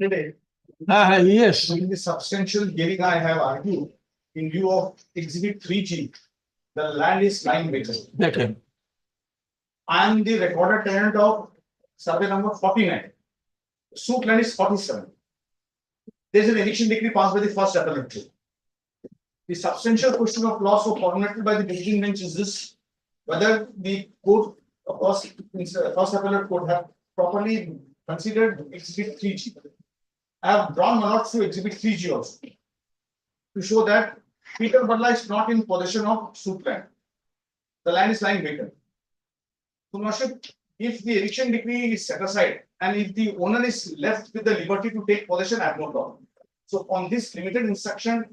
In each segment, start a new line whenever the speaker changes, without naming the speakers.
Today,
Yes.
in the substantial hearing, I have argued in view of Exhibit 3G, the land is lying vacant.
Okay.
I am the recorded tenant of survey number 49. Suit land is 47. There is an eviction decree passed by the first appellate court. The substantial question of law so formulated by the decision bench is this: whether the court, of course, first appellate court have properly considered Exhibit 3G. I have drawn my notes to Exhibit 3G also to show that Peter Barla is not in possession of suit land. The land is lying vacant. So, Worship, if the eviction decree is set aside and if the owner is left with the liberty to take possession, I have no problem. So, on this limited instruction,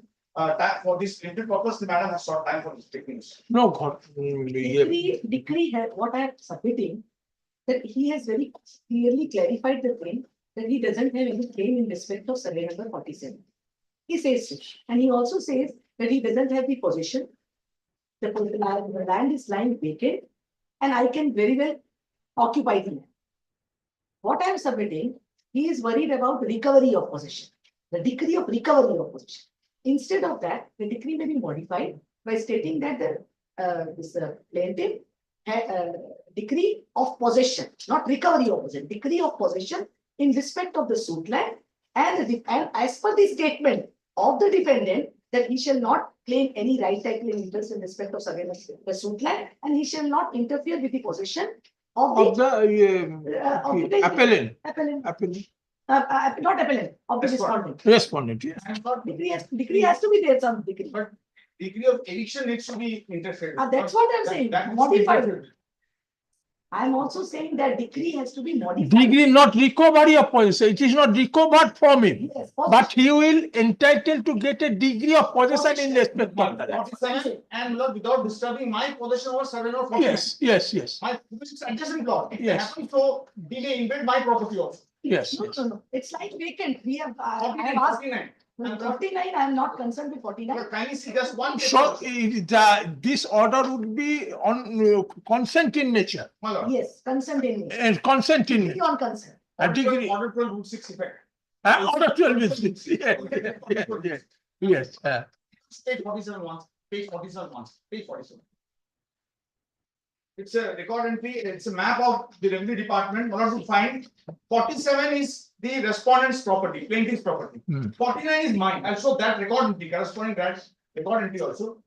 for this limited purpose, the madam has sought time for this techniques.
No, God.
Decree what I am submitting, that he has very clearly clarified the thing that he doesn't have any claim in respect of survey number 47. He says so. And he also says that he doesn't have the possession. The land is lying vacant and I can very well occupy the land. What I am submitting, he is worried about recovery of possession, the decree of recovery of possession. Instead of that, the decree may be modified by stating that the plaintiff had decree of possession, not recovery of possession, decree of possession in respect of the suit land, and as per the statement of the defendant that he shall not claim any right title and interest in respect of the suit land, and he shall not interfere with the possession of the
appellant.
Not appellant, of the respondent.
Respondent, yes.
Decree has to be there, some decree.
But degree of eviction needs to be interfered.
That's what I'm saying. Modified. I am also saying that decree has to be modified.
Degree not recovery of possession. It is not recovered from him.
Yes,
but he will entitled to get a degree of possession in respect of that.
And without disturbing my possession over survey note 49.
Yes.
My adjacent plot.
Yes.
Happens to delay invade my property also.
Yes.
No. It's like vacant. We have. I have
49,
asked
49.
49. I am not concerned with 49.
But can you see just one?
So this order would be on consent in nature.
Yes, consent in nature.
And consent in nature.
On consent.
A degree.
Order 12 root 6 effect.
Order 12 is yes.
Page 47 once. Page 47 once. Page 47. It's a record entry. It's a map of the revenue department. One or to find 47 is the respondent's property, plaintiff's property. 49 is mine. I'll show that record entry, corresponding that record entry also.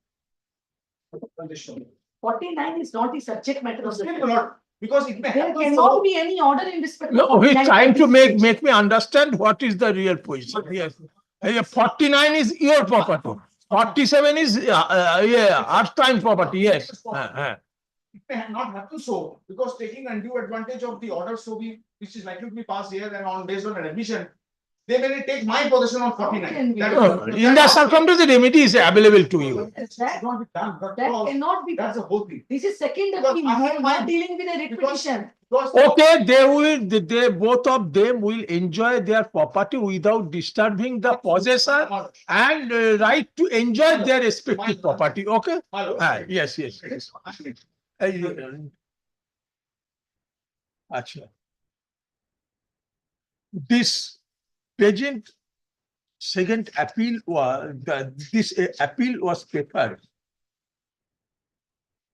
49 is not the subject matter of the.
Because it may
there cannot be any order in respect.
No, he's trying to make me understand what is the real position. Yes. 49 is your property. 47 is earth time property. Yes.
It may not happen so, because taking undue advantage of the order which is likely to be passed here and based on an admission, they may take my possession on 49.
In that circumstance, the remedy is available to you.
That cannot be.
That's the whole thing.
This is second appeal. I am not dealing with a repetition.
Okay, they both of them will enjoy their property without disturbing the possessor and right to enjoy their respective property. Okay? Yes. This present second appeal was this appeal was prepared.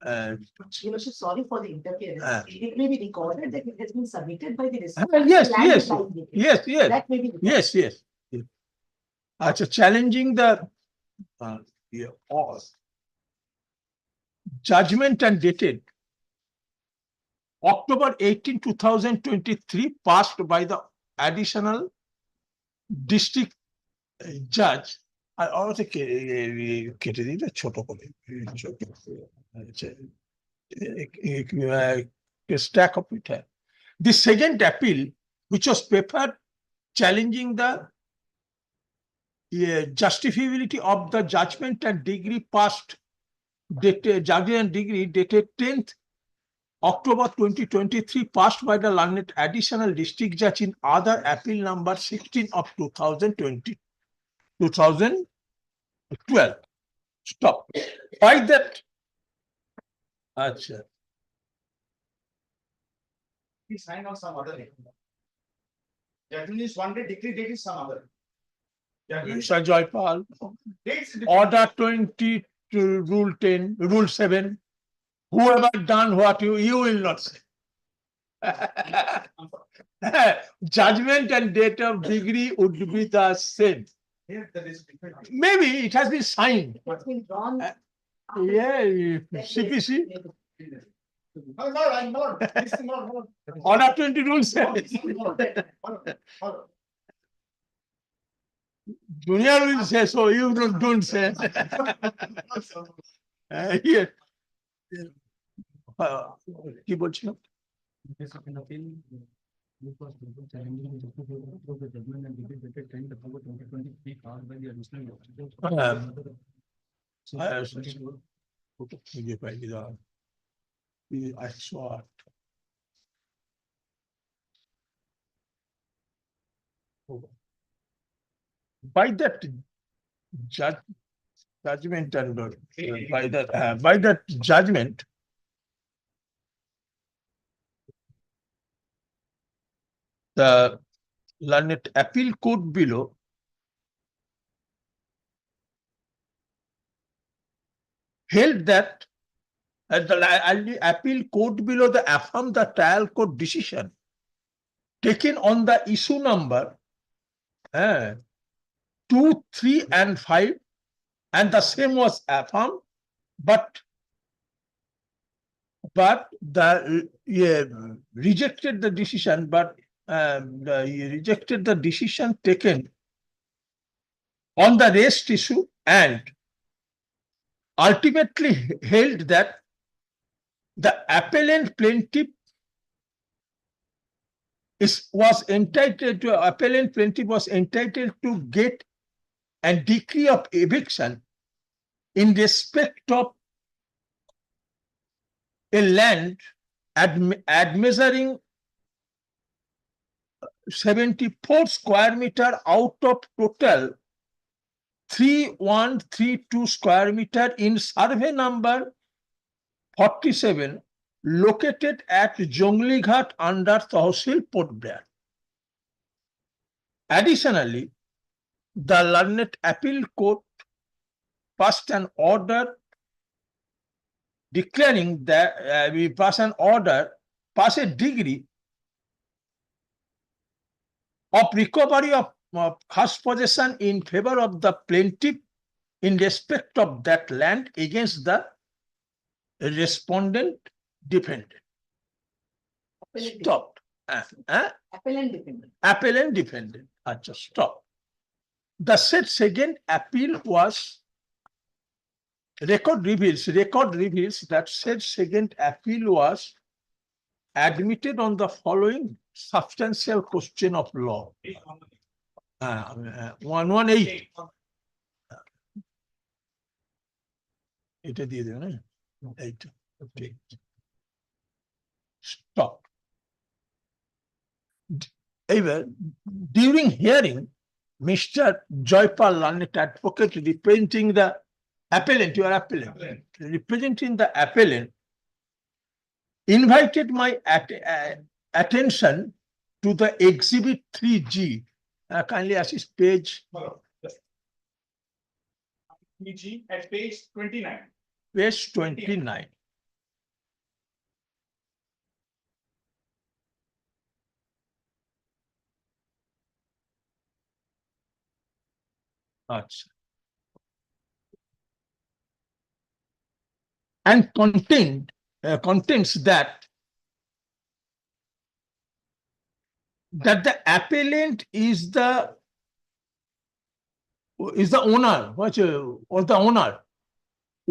Sorry for the interference. It may be recorded that it has been submitted by the
yes.
That may be
yes. Challenging the judgment and dated October 18, 2023, passed by the additional district judge. I also stack up with her. The second appeal, which was prepared challenging the justifiability of the judgment and degree passed, judgment and degree dated 10th October 2023, passed by the learned additional district judge in other appeal number 16 of 2012. Stop. Why that? Achha.
He signed on some other name. That means one day decree date is some other. That means
Mr. Joypal,
dates different.
Order 20 to Rule 10, Rule 7. Whoever done what you will not say. Judgment and date of degree would be the same.
Here there is different.
Maybe it has been signed.
It's been drawn.
Yeah, CPC,
No, no, I'm not. This is not.
Order 20 Rule 7. Junior will say so, you don't say. Here. কি বলছিল?
Case of an appeal, which was challenging the judgment and degree dated 10th October 2023 filed by the additional
খুঁজে পাইনি দাঁড়ান। 108 by that judgment and by that judgment, the learned appeal court below held that the appeal court below the affirmed the trial court decision taken on the issue number 2, 3, and 5, and the same was affirmed, but the rejected the decision, but rejected the decision taken on the rest issue, and ultimately held that the appellant plaintiff was entitled to get a decree of eviction in respect of a land at measuring 74 square meter out of total 3132 square meter in survey number 47 located at Jonglighat under Tahsil, Port Blair. Additionally, the learned appeal court passed an order declaring that pass a degree of recovery of first possession in favor of the plaintiff in respect of that land against the respondent defendant. Stopped.
Appellant defendant.
Appellant defendant. Just stop. The said second appeal was record reveals that said second appeal was admitted on the following substantial question of law. 118. এটা দিয়ে দেবে না? এইটা। Okay. Stop. During hearing, Mr. Joypal, learned advocate representing the appellant, your appellant, representing the appellant, invited my attention to the exhibit 3G. Kindly assist page.
PG at page 29.
Page 29. And contains that the appellant is the owner, or the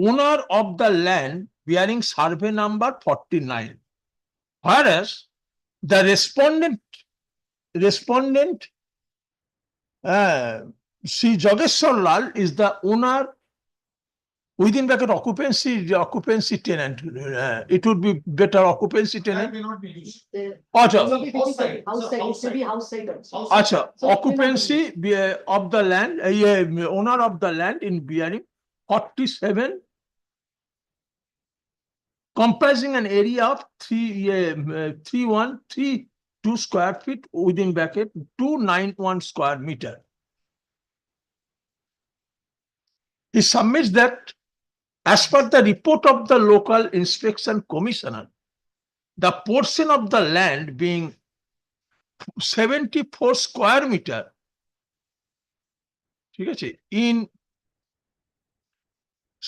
owner of the land bearing survey number 49, whereas the respondent Sri Jogeshwar Lal is the owner within bracket occupancy tenant. It would be better occupancy
That
tenant.
may not be used.
Acha,
House side, it should be house side also.
acha,
So,
occupancy of the land, owner of the land in bearing 47, comprising an area of 313 2 square feet within bracket 291 square meter. He submits that as per the report of the local inspection commissioner, the portion of the land being 74 square meter, ঠিক আছে, in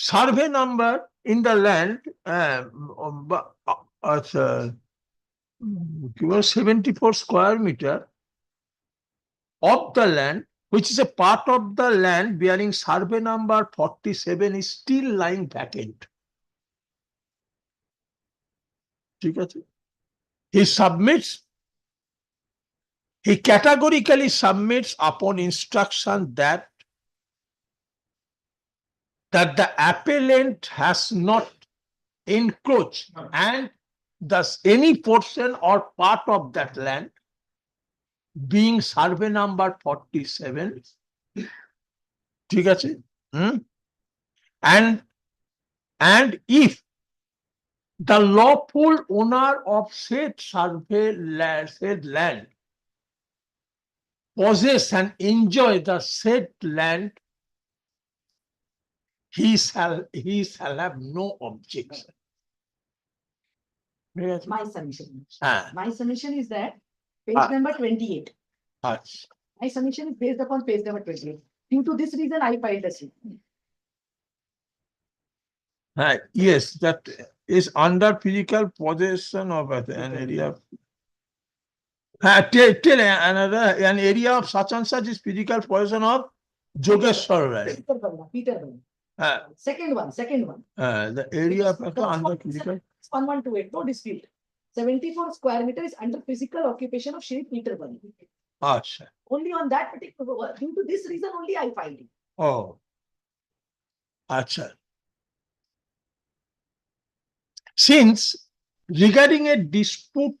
survey number in the land, আচ্ছা, 74 square meter of the land, which is a part of the land bearing survey number 47 is still lying vacant. ঠিক আছে? He categorically submits upon instruction that the appellant has not encroached and thus any portion or part of that land being survey number 47, ঠিক আছে? And if the lawful owner of said said land possess and enjoy the said land, he shall have no objection.
My submission.
Ah.
My submission is that page
Ah.
number 28.
আচ্ছা,
My submission is based upon page number 28. Due to this reason, I filed a suit.
yes, that is under physical possession of an area. Tell another, an area of such and such is physical possession of Jogeshwar Rai.
Peter Bala. Second one.
The area of under physical.
1128, no dispute. 74 square meter is under physical occupation of Shri Peter Bala.
আচ্ছা,
Only on that particular, due to this reason only I filed it.
oh, আচ্ছা. Since regarding a dispute,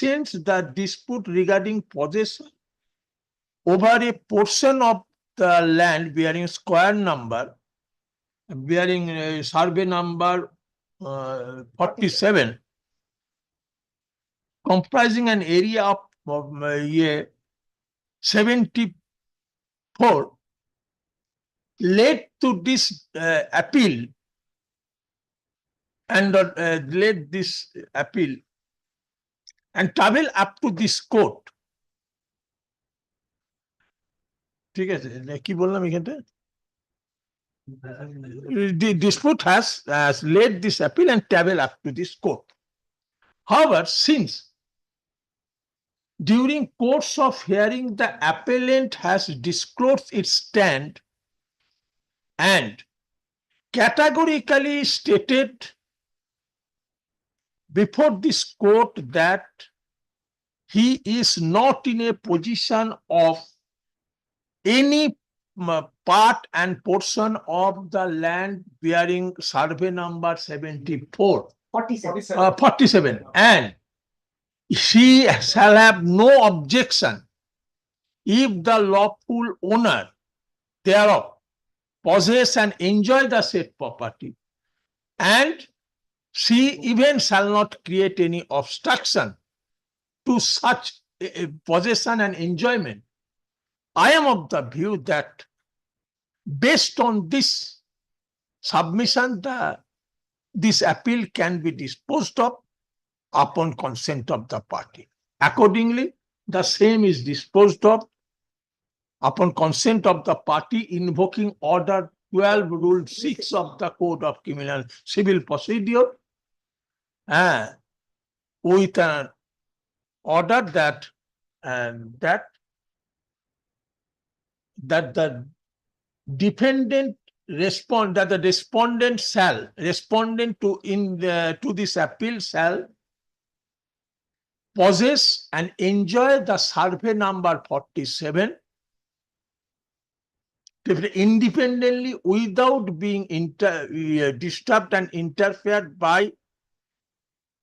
since the dispute regarding possession over a portion of the land bearing square number, bearing survey number 47, comprising an area of 74, led to this appeal and led this appeal and travel up to this court. ঠিক আছে, কি বললাম এখানটা? The dispute has led this appeal and travel up to this court. However, since during course of hearing the appellant has disclosed its stand and categorically stated before this court that he is not in a position of any part and portion of the land bearing survey number 74, 47, and she shall have no objection if the lawful owner thereof possess and enjoy the said property, and she even shall not create any obstruction to such possession and enjoyment. I am of the view that based on this submission, this appeal can be disposed of upon consent of the party. Accordingly, the same is disposed of upon consent of the party, invoking order 12 rule 6 of the Code of Criminal Civil Procedure, with an order that the defendant that the respondent to this appeal shall possess and enjoy the survey number 47 independently without being disturbed and interfered by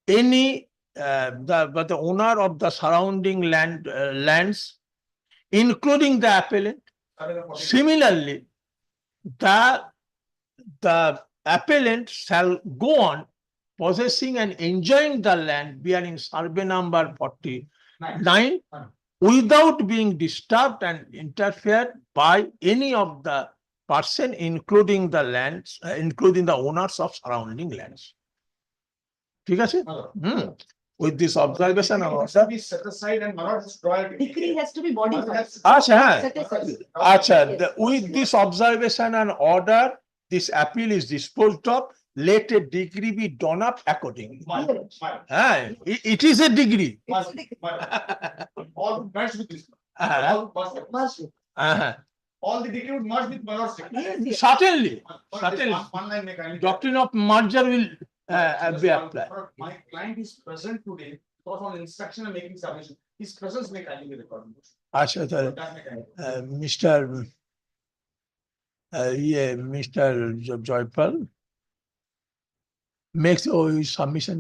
any the owner of the surrounding lands, including the appellant. Similarly, the appellant shall go on possessing and enjoying the land bearing survey number 49
Nine.
without being disturbed and interfered by any of the person, including the lands, including the owners of surrounding lands. ঠিক আছে? With this observation and
Has to
order.
be set aside and Malad has to draw a
Decree has to be modified.
আচ্ছা হ্যাঁ
Set aside.
আচ্ছা
Yes.
with this observation and order, this appeal is disposed of. Let a degree be drawn up accordingly. হ্যাঁ, it is a degree.
It's a decree.
All merge with this.
হ্যাঁ,
Must be.
হ্যাঁ,
All the decree would merge with Malad's decree.
Yes, yes.
certainly,
But
certainly.
this one line may kindly-
Doctrine of merger will be
Just
applied.
My client is present today, because on instruction and making submission, his presence may kindly be recorded.
আচ্ছা তাহলে
That may kindly-
mister Mr. Joypal makes submission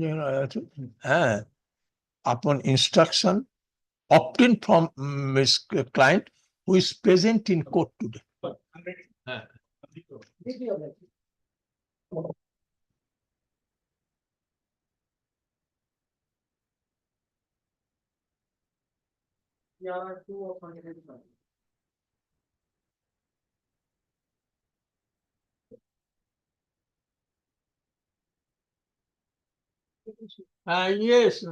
upon instruction obtained from his client who is present in court today.
Decree of that.
Yeah, 2 of 100.
Yes,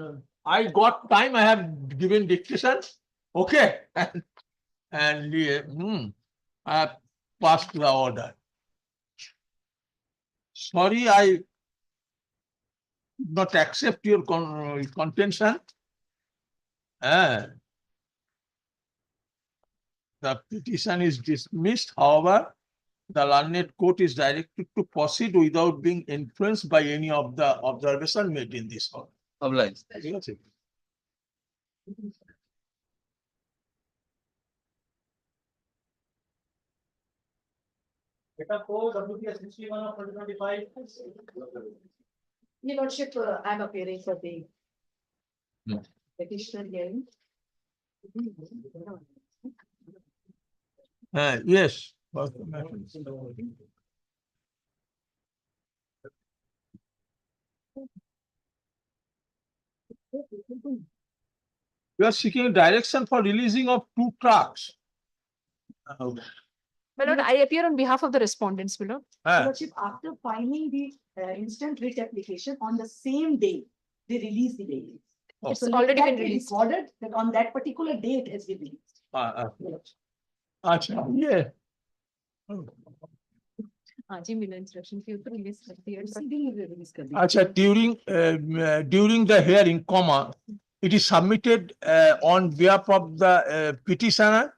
I got time. I have given dictation. Okay. And I have passed the order. Sorry, I did not accept your contention. The petition is dismissed. However, the learned court is directed to proceed without being influenced by any of the observation made in this order.
Obliged.
ঠিক আছে?
Data code WPS 61 of 2025.
Your Lordship, I am appearing for the
Hmm.
petitioner hearing.
Yes. We are seeking direction for releasing of 2 trucks.
My lord, I appear on behalf of the respondents, my lord.
Your Lordship, after filing the instant writ application on the same day, they release the bail.
Oh.
So
It's
let
already
that
been
be
released.
recorded that on that particular date has been released.
Acha, yeah.
आज ही मिला instruction कि ऊपर release कर दिया।
Proceeding is released कर दी।
Acha, during the hearing, it is submitted on behalf of the petitioner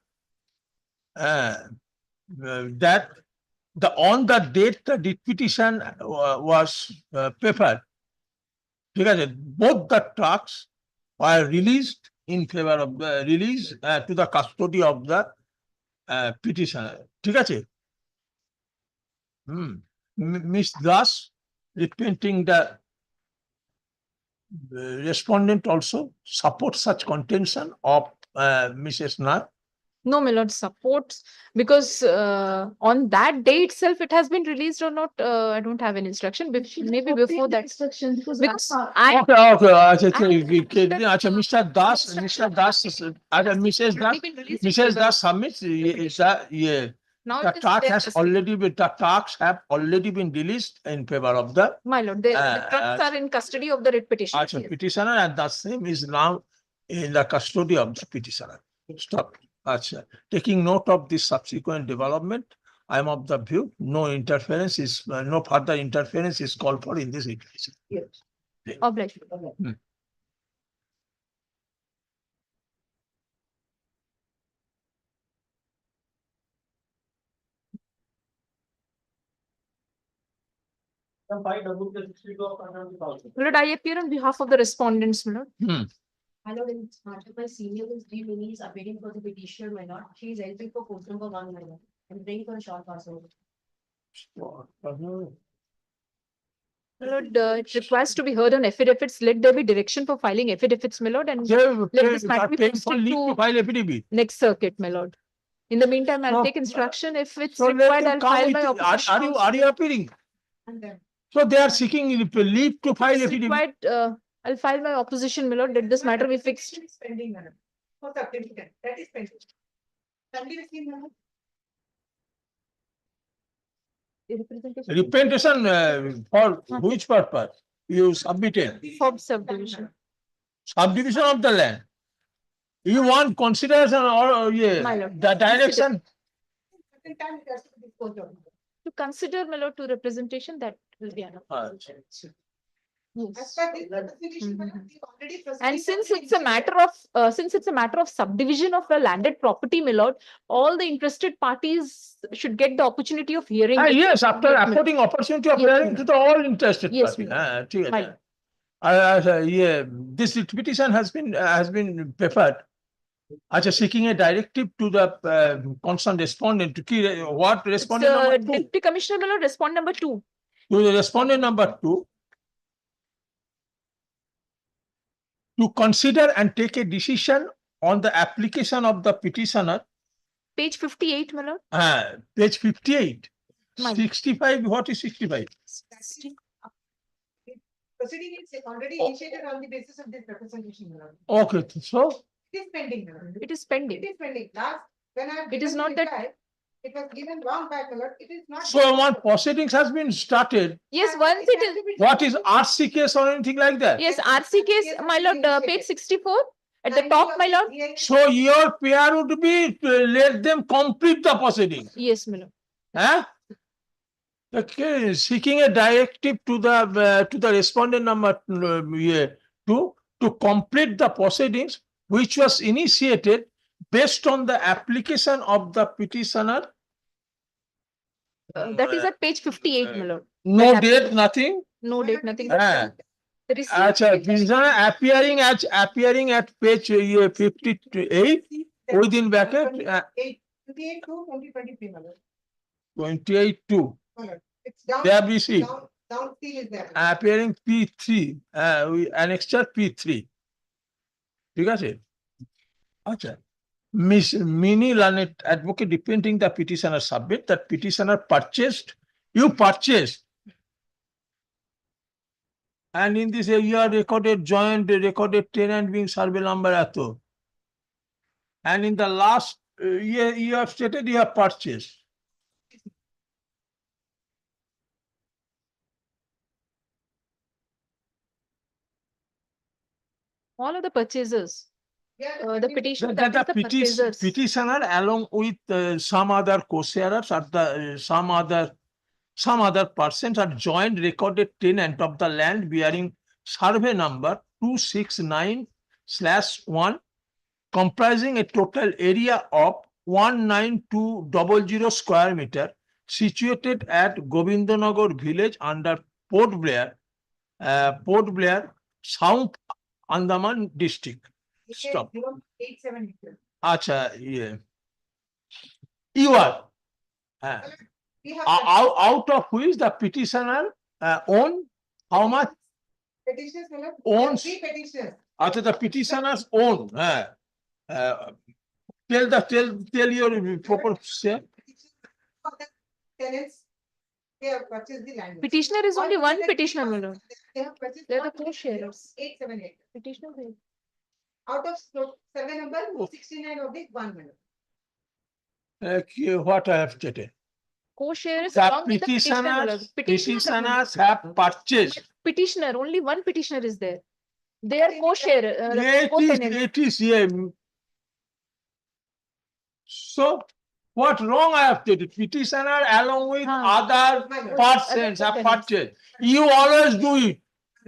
that on the date the petition was prepared. Both the trucks were released in favor of the release to the custody of the petitioner. ঠিক আছে? Miss Das, representing the respondent also support such contention of Mrs. Nar.
No, my lord, supports because on that day itself it has been released or not. I don't have an instruction. Maybe before that.
Instruction because.
Because
last-
I
Okay,
I-
Mr. Das, Mrs. Das,
already been released in
Mrs.
favor.
Das submits, is that, yeah.
Now
The
it is
truck
their
has
custody.
the trucks have already been released in favor of the
My lord, the trucks are in custody of the writ petitioner. Yes.
petitioner, and the same is now in the custody of the petitioner. Stop. Taking note of this subsequent development, I am of the view no further interference is called for in this litigation.
Yes.
Obliged.
Some 5 WPS 62 of 100,000.
My lord, I appear on behalf of the respondents, my lord.
My lord, in matter my senior is G Mini is appearing for the petitioner, my lord. She is entering for court number 1, my lord. I'm praying for a short passover.
My lord, it requires to be heard on affidavits. Let there be direction for filing affidavits, my lord, and this matter be posted to-
File affidavit.
next circuit, my lord. In the meantime, I'll
No.
take instruction. If it's
So let
required,
them
I'll
come
file
with
my
it.
opposition.
Are you appearing?
And then
So they are seeking leave to file
It's
affidavit.
required, I'll file my opposition, my lord, let this matter be fixed.
That is pending, madam. For subdivision, that is pending. Kindly receive, madam.
Representation for which purpose? You submitted
For subdivision.
subdivision of the land. You want consideration or
My
yeah,
lord.
the direction?
Second time it has to be disposed of.
To consider, my lord, to representation, that will be enough.
As
Yes.
per this representation, madam,
Mhm.
we already
And
proceeded
since
on
it's a matter of subdivision of a landed property, my lord, all the interested parties should get the opportunity of hearing. it.
Yes, after
Yes, my-
affording opportunity of
Yes,
hearing
ma'am.
to the all interested
Yes,
party.
ma'am.
ঠিক আছে।
My lord.
Yeah, this petition has been prepared. Seeking a directive to the concerned respondent to what
It's
respondent number two?
Deputy Commissioner, my lord, respond number 2.
To the respondent number 2 to consider and take a decision on the application of the petitioner,
Page 58, my lord.
page 58.
My-
65, what is 65?
proceeding is already
Oh.
initiated on the basis of this representation, madam.
Okay, so
It is pending, madam.
It is
It
pending.
is pending. Last, when I have
It is
given the
not that-
reply, it was given long back, my lord. It is not.
so one proceedings has been started.
Yes, once it is,
What is RC case or anything like that?
yes, RC case, my lord, page 64, at the top, my lord.
So your prayer would be to let them complete the proceeding.
Yes, my lord.
Huh? Okay, seeking a directive to the respondent number 2 to complete the proceedings which was initiated based on the application of the petitioner.
That is at page 58, my lord.
No
That
date, nothing.
No date, nothing.
Ah.
The receipt-
Petitioner appearing at page 58 within bracket
28 to 2023, my lord.
28-2.
My lord. It's down.
They have received.
Down still is there.
Appearing P3, annexure P3. ঠিক আছে? আচ্ছা, Miss Mini Lanet advocate representing the petitioner submit that petitioner purchased, you purchased. And in this area recorded joint, recorded tenant being survey number এত. And in the last year, you have stated you have purchased.
All of the purchasers,
Yeah,
the petition,
That
that is
the
the purchasers.
petitioner along with some other co-sharers or the some other persons are joint recorded tenant of the land bearing survey number 269/1 comprising a total area of 19200 square meter situated at Govindanagar village under Port Blair, South Andaman district. Stop.
872.
Acha, yeah. You are
We have
out of which the petitioner own how much?
petitioners, my lord.
Owns-
Three petitioners.
Acha, the petitioners own. Tell your proper share.
For the tenants, they have purchased the land.
Petitioner is only one
Altogether,
petitioner, my lord.
They have purchased.
They are the co-sharers.
878.
Petitioner.
Out of survey number 69 of the 1 minute.
What I have stated.
Co-sharers
The
along with the petitioner, my lord.
petitioners have purchased.
Petitioner, only one petitioner is there. They are co-sharer, co-tenants.
It is, yeah. So what wrong I have stated? Petitioner along with other persons have purchased. You always do it.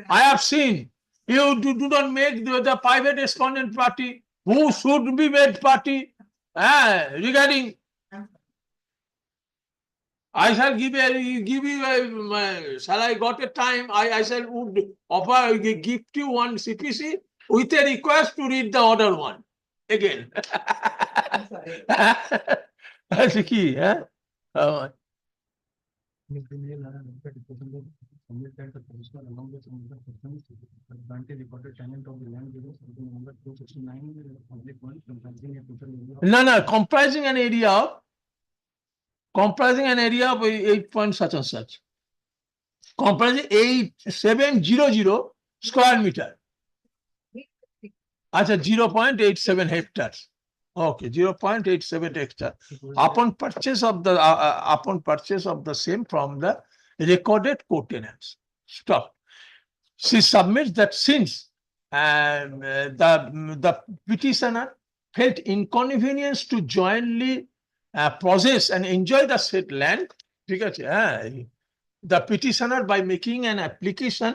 I have seen. You do not make the private respondent party who should be made party regarding. I shall give you shall I got a time, I shall would offer, gift you one CPC with a request to read the order one again.
I'm sorry.
That's the key, huh?
Submit that the petitioner along with some other persons granted recorded tenant of the land below survey number 269/1 comprising a total area of
No, comprising an area of 8 point such and such. comprising 8700 square meter. আচ্ছা 0.87 hectares. Okay, 0.87 hectares. Upon purchase of the same from the recorded co-tenants. Stop. She submits that since the petitioner felt inconvenience to jointly possess and enjoy the said land, ঠিক আছে, the petitioner by making an application,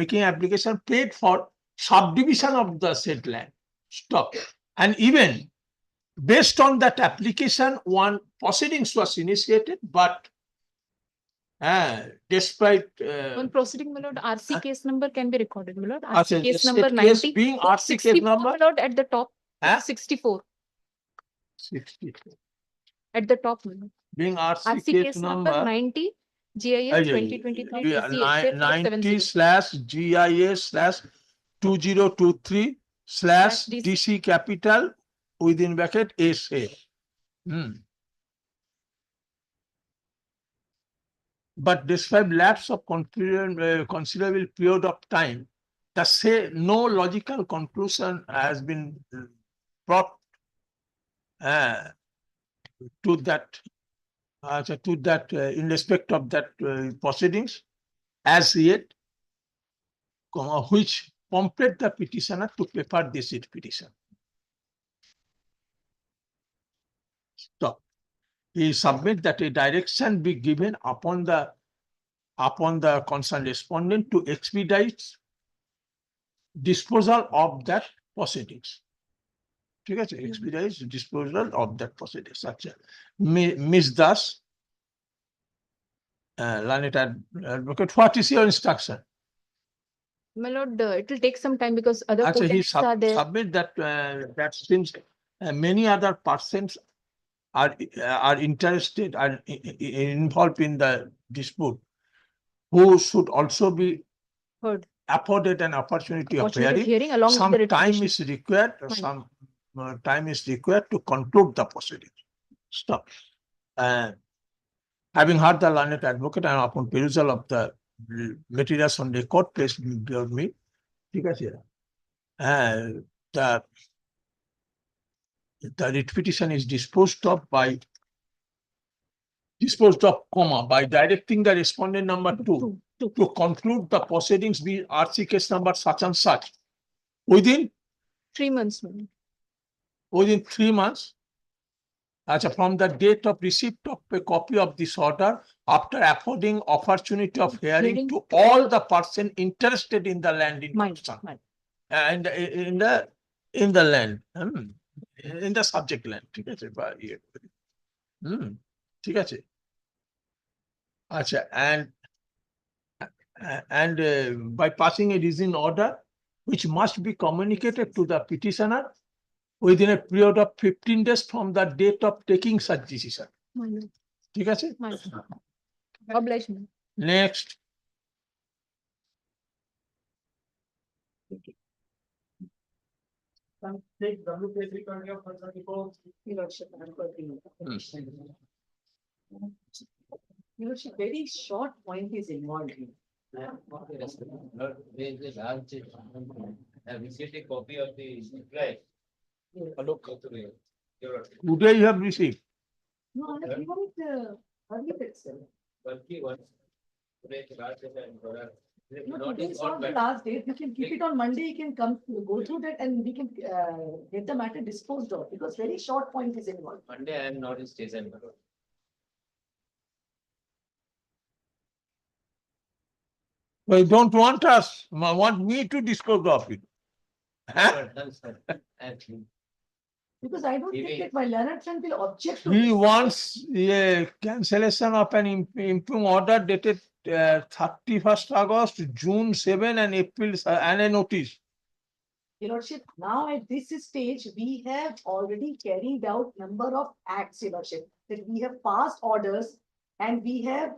making application paid for subdivision of the said land. Stop. And even based on that application, one proceedings was initiated, but despite
On proceeding, my lord, RC case number can be recorded, my lord.
Acha,
RC case
said
number
case
90.
being RC case
64,
number?
my lord, at the top.
Huh?
64
60
at the top, my lord.
being RC
RC
case number
90, GIS 2023
90 slash GIS slash 2023 slash DC capital within bracket SA. But despite lapse of considerable period of time, the say no logical conclusion has been brought to that in respect of that proceedings as yet, which prompted the petitioner to prepare this petition. Stop. He submit that a direction be given upon the concerned respondent to expedite disposal of that proceedings. ঠিক আছে, expedite disposal of that proceedings. আচ্ছা, Miss Das, learned advocate, what is your instruction?
My lord, it will take some time because other
Actually, he
co-tenants are there.
submit that since many other persons are interested and involved in the dispute, who should also be
Heard.
afforded an opportunity of
Opportunity of
hearing.
hearing along
Some
with the
time
repetition.
is required.
Fine.
Some time is required to conclude the proceedings. Stop. Having heard the learned advocate and upon perusal of the materials on record placed before me, ঠিক আছে, the writ petition is disposed of, by directing the respondent number 2 to conclude the proceedings be RC case number such and such within
3 months, my lord.
3 months. From the date of receipt of a copy of this order, after affording opportunity of hearing
Hearing
to all the person interested in the land in
Mine,
question.
mine.
And in the land, in the subject land, ঠিক আছে, বা ইয়ে, ঠিক আছে, আচ্ছা, and by passing a reason order which must be communicated to the petitioner within a period of 15 days from the date of taking such decision.
My lord,
ঠিক আছে,
my lord. Oblige me.
next.
Your Lordship, I am agreeing. Your Lordship, very short point is involved here.
Have received a copy of the reply.
Hello.
Go through it.
Today you have received.
No, I have given it earlier itself.
Bulky one. Today is last day and
No,
not
today
is
is
not
not the
bad.
last date. You can keep it on Monday. You can come, go through that and we can get the matter disposed of because very short point is involved.
Monday I am not in station.
Well, you don't want us, want me to dispose of it. Huh?
Done, sir. Actually,
Because I don't think
Maybe-
that my learned friend will object to
He
this.
wants a cancellation of an impugn order dated 31st August, June 7 and April, and a notice.
Your Lordship, now at this stage, we have already carried out number of acts, Your Lordship, that we have passed orders and we have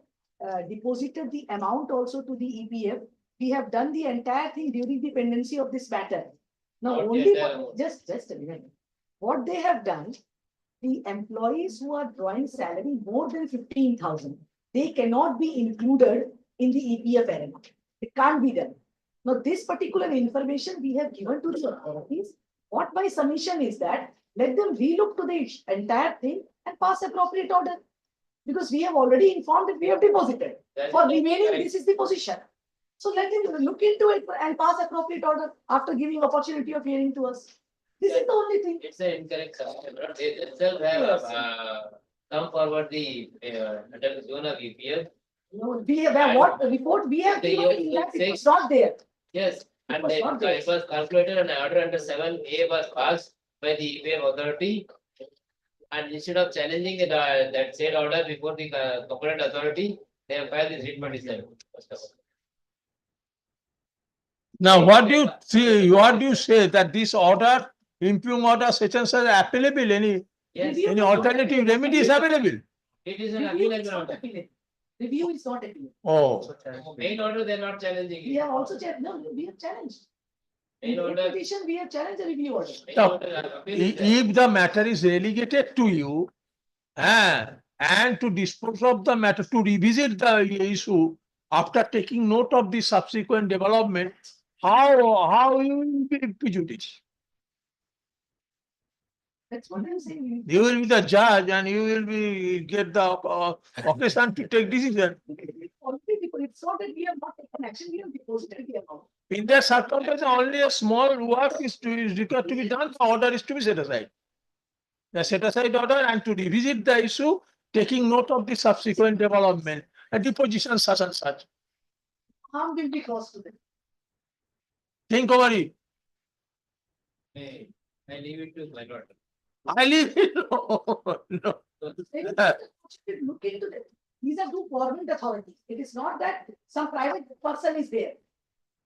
deposited the amount also to the EPF. We have done the entire thing during the pendency of this matter. Now,
Not the
only,
entire amount.
just a minute. What they have done, the employees who are drawing salary more than 15,000, they cannot be included in the EPF element. It can't be done. Now, this particular information we have given to the authorities. What my submission is that let them relook to the entire thing and pass appropriate order. Because we have already informed that we have deposited.
That's
For
not
remaining,
right.
this is the position. So let them look into it and pass appropriate order after giving opportunity of hearing to us. This is the only thing.
It's an incorrect submission. They themselves have
Yes.
come forward the under the zone of EPF.
No, we have what report we have
The
given
year
in that it was
six.
not there.
Yes, and
was
then
not there.
it was calculated and order under 7A was passed by the EPF authority. And instead of challenging that said order before the competent authority, they have filed this writ petition. First of all.
Now, what do you see, what do you say that this order, impugn order, such and such are available,
Yes,
Review
any
is not
alternative
available.
remedies available?
it is an
Review is
appealable
not
order.
appealable. Review is not appealable.
Oh,
Main order, they are not challenging
We
it.
have also no, we have challenged.
Main
In
order,
petition, we have challenged the review order.
main
Now,
order, appeal is there.
if the matter is relegated to you, and to dispose of the matter, to revisit the issue after taking note of the subsequent development, how you will be prejudiced?
That's what I'm saying.
You will be the judge and you will be get the occasion to take decision.
Already, because it's not that we have not taken action, we have deposited the amount.
In that circumstance, only a small work is required to be done, the order is to be set aside. The set aside order and to revisit the issue, taking note of the subsequent development, a deposition such and such.
Harm will be caused to them.
Think over it.
I leave it to my daughter.
I leave it. No.
They will look into that. These are two government authorities. It is not that some private person is there.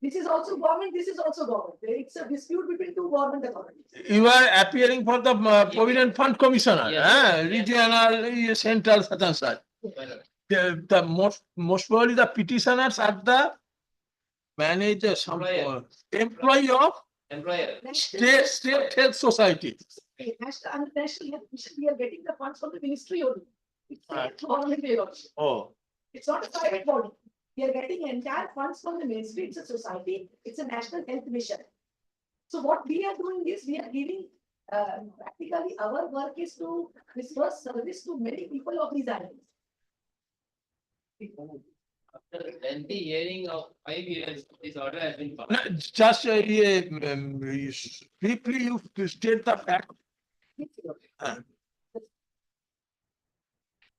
This is also government, this is also government. It's a dispute between two government authorities.
You are appearing for the Provident Fund Commissioner,
Yes.
regional, central, such and such.
My lord.
The most probably the petitioners are the manager, some
Employer.
employee of
Employer.
state health society.
National, under national health mission, we are getting the funds from the ministry only. It's
Right.
not government payroll.
Oh,
It's not a private body. We are getting entire funds from the ministry. It's a society. It's a national health mission. So what we are doing is we are giving, practically our work is to disperse service to many people of these islands.
After lengthy hearing of 5 years, this order has been
no,
passed.
just briefly you state the fact.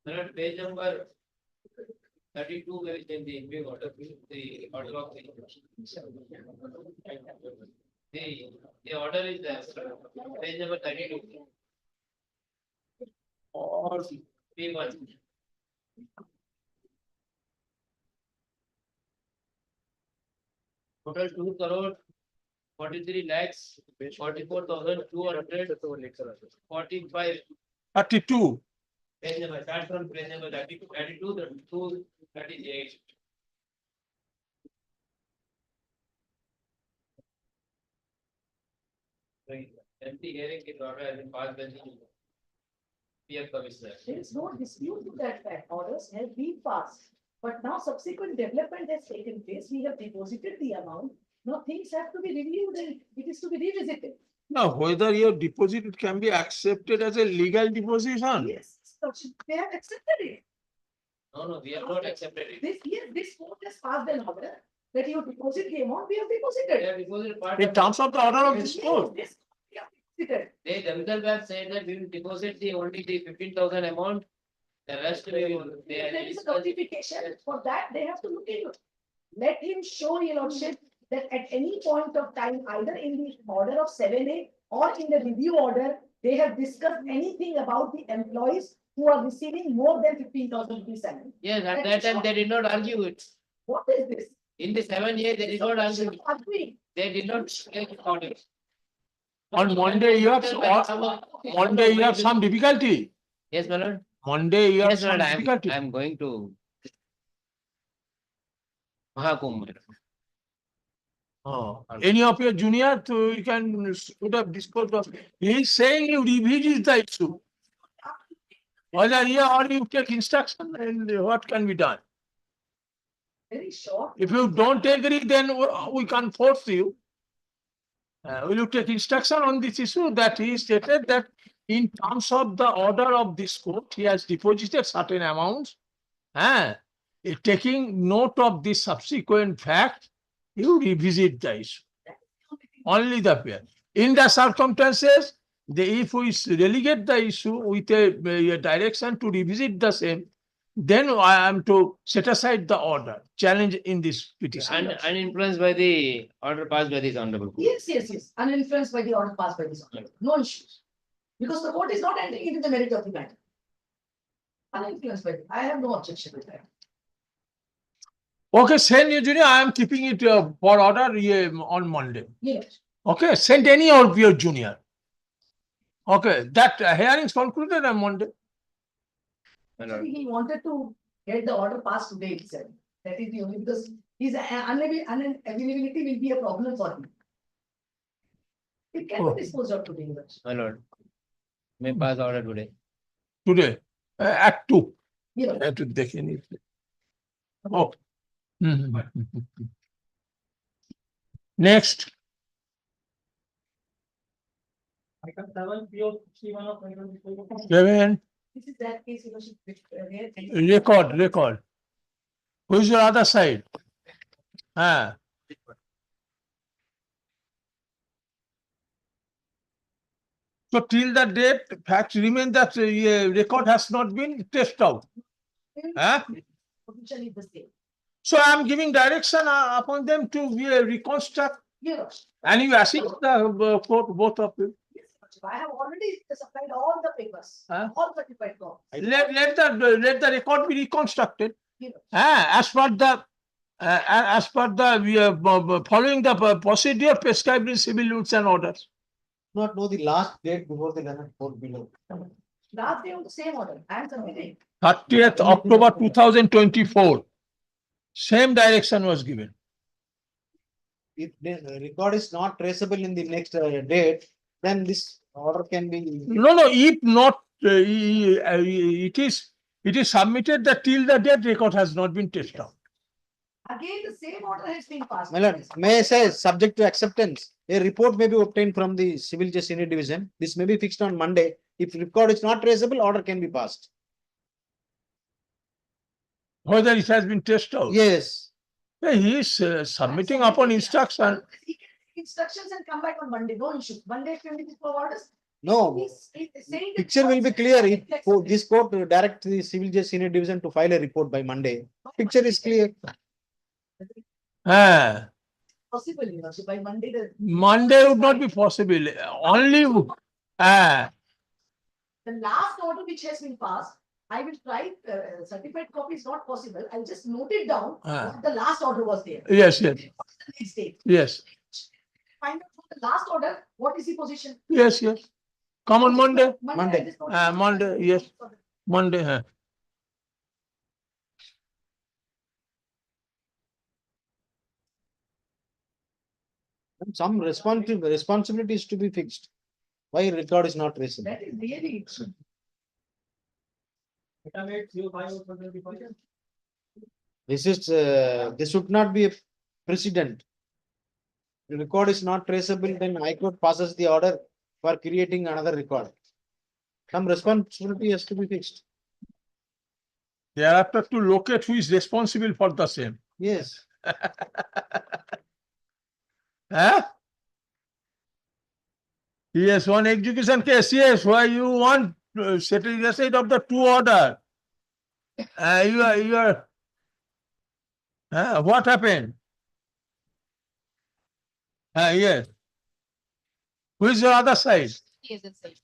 My lord, page number 32, where is in the big order, the order of the order is there, page number 32.
Or
P1. Total 2 crore 43 lakhs 44,245.
32.
Page number, start from page number 32, 32, 38. Empty hearing is order has been passed by the PF Commissioner.
There is no dispute to that fact. Orders have been passed. But now subsequent development has taken place. We have deposited the amount. Now things have to be reviewed and it is to be revisited.
Now, whether your deposit can be accepted as a legal deposition.
Yes, so they have accepted it.
No, we have not accepted it.
This court has passed an order that you deposit the amount, we have
They
deposited.
have deposited part
In
of,
terms of the order of this
Yes,
court.
this we have deposited.
they themselves have said that we will deposit the only the 15,000 amount. The rest we will, they
If
are.
there is a notification for that, they have to look into it. Let him show, your lordship, that at any point of time, either in the order of 7A or in the review order, they have discussed anything about the employees who are receiving more than 15,000 rupees salary.
Yes, at that time, they did not argue it.
What is this?
In the 7 years, they did not argue. it.
Agreeing.
They did not take order.
On Monday, you have, Monday, you have some difficulty.
Yes, my lord.
Monday, you have
Yes, my
some
lord,
difficulty.
I am going to Mahakumbh.
Oh, any of your junior, you can put up discourse of, he is saying you revisit the issue. Whether here or you take instruction and what can be done?
Very short.
If you don't agree, then we can't force you. Will you take instruction on this issue that he stated that in terms of the order of this court, he has deposited certain amounts. Taking note of this subsequent fact, you revisit the issue. Only the pair. In the circumstances, if we relegate the issue with a direction to revisit the same, then I am to set aside the order, challenge in this petition.
Uninfluenced by the order passed by this honorable court.
Yes. Uninfluenced by the order passed by this order. No issues. Because the court is not entering into the merit of the matter. Uninfluenced by it. I have no objection with that.
Okay, send you, junior. I am keeping it for order on Monday.
Yes.
Okay, send any of your junior. Okay, that hearing is concluded on Monday.
My lord.
Actually, he wanted to get the order passed today itself. That is the only, because his unavailability will be a problem for him. It can
Oh.
be disposed of today.
My lord. May pass order today.
Today at 2.
Yeah.
To देखिए नहीं. Oh. Next.
Item 7, PO 61 of 2024.
7.
This is that case, you know, where.
Record. Who is your other side? So till the date, fact remain that record has not been tested out.
Position is the same.
So I am giving direction upon them to reconstruct,
Yeah.
and you assist the court, both of you.
I have already supplied all the papers, all certified copies.
Let the record be reconstructed.
Yeah.
As per the following the procedure prescribed in civil rules and orders.
Not know the last date before the Leonard court below.
Last day on the same order, I am submitting.
30th October 2024. Same direction was given.
If the record is not traceable in the next date, then this order can be.
No, if not, it is submitted that till the date record has not been tested out.
Again, the same order has been passed.
My lord, may I say, subject to acceptance, a report may be obtained from the civil justice senior division. This may be fixed on Monday. If record is not traceable, order can be passed.
Whether it has been tested out.
Yes.
He is submitting upon instruction.
He can take instructions and come back on Monday, no issue. Monday, 24 orders.
No,
He's saying that-
picture will be clear. If this court direct the civil justice senior division to file a report by Monday, picture is clear.
Possible, you know, so by Monday, the
Monday would not be possible. Only
the last order which has been passed, I will try, certified copy is not possible. I'll just note it down. What the last order was there.
yes.
What's the next date?
Yes.
Find out from the last order, what is the position?
Yes. Come on Monday.
Monday.
I just noted it.
Monday, yes. Monday.
Some responsibility is to be fixed. Why record is not traceable?
That is really.
Item 8, PO 5 of 2024.
This should not be a precedent. The record is not traceable, then High Court passes the order for creating another record. Some responsibility has to be fixed.
Thereafter to locate who is responsible for the same.
Yes.
Yes, one execution case, yes, why you want setting aside of the two order. You are what happened? Yes. Who is your other side?
Yes, it's safe.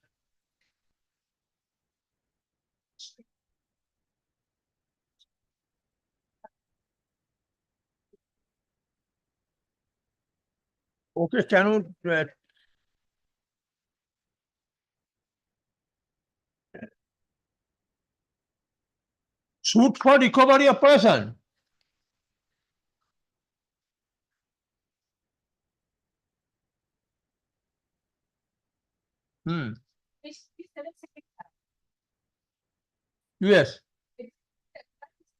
Okay, can you suit for recovery of person?
Please select second.
Yes.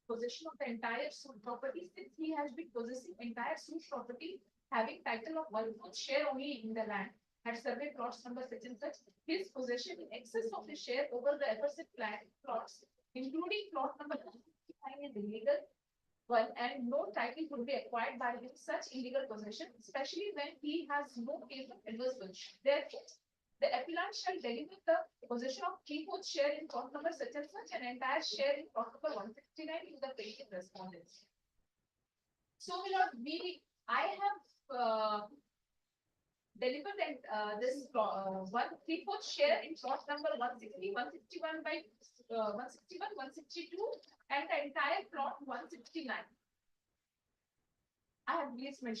Possession of the entire suit property, since he has been possessing entire suit property, having title of 1/4 share only in the land at survey plots number such and such, his possession in excess of his share over the aforesaid plots, including plot number 159 is illegal one, and no title could be acquired by him such illegal possession, especially when he has no case of adverse possession. Therefore, the appellant shall deliver the possession of 3/4 share in plot number such and such, and entire share in plot number 169 to the plaintiff respondents. So, my lord, I have delivered and this 1/3/4 share in plot number 160, 161 by 161, 162, and the entire plot 169. I have released my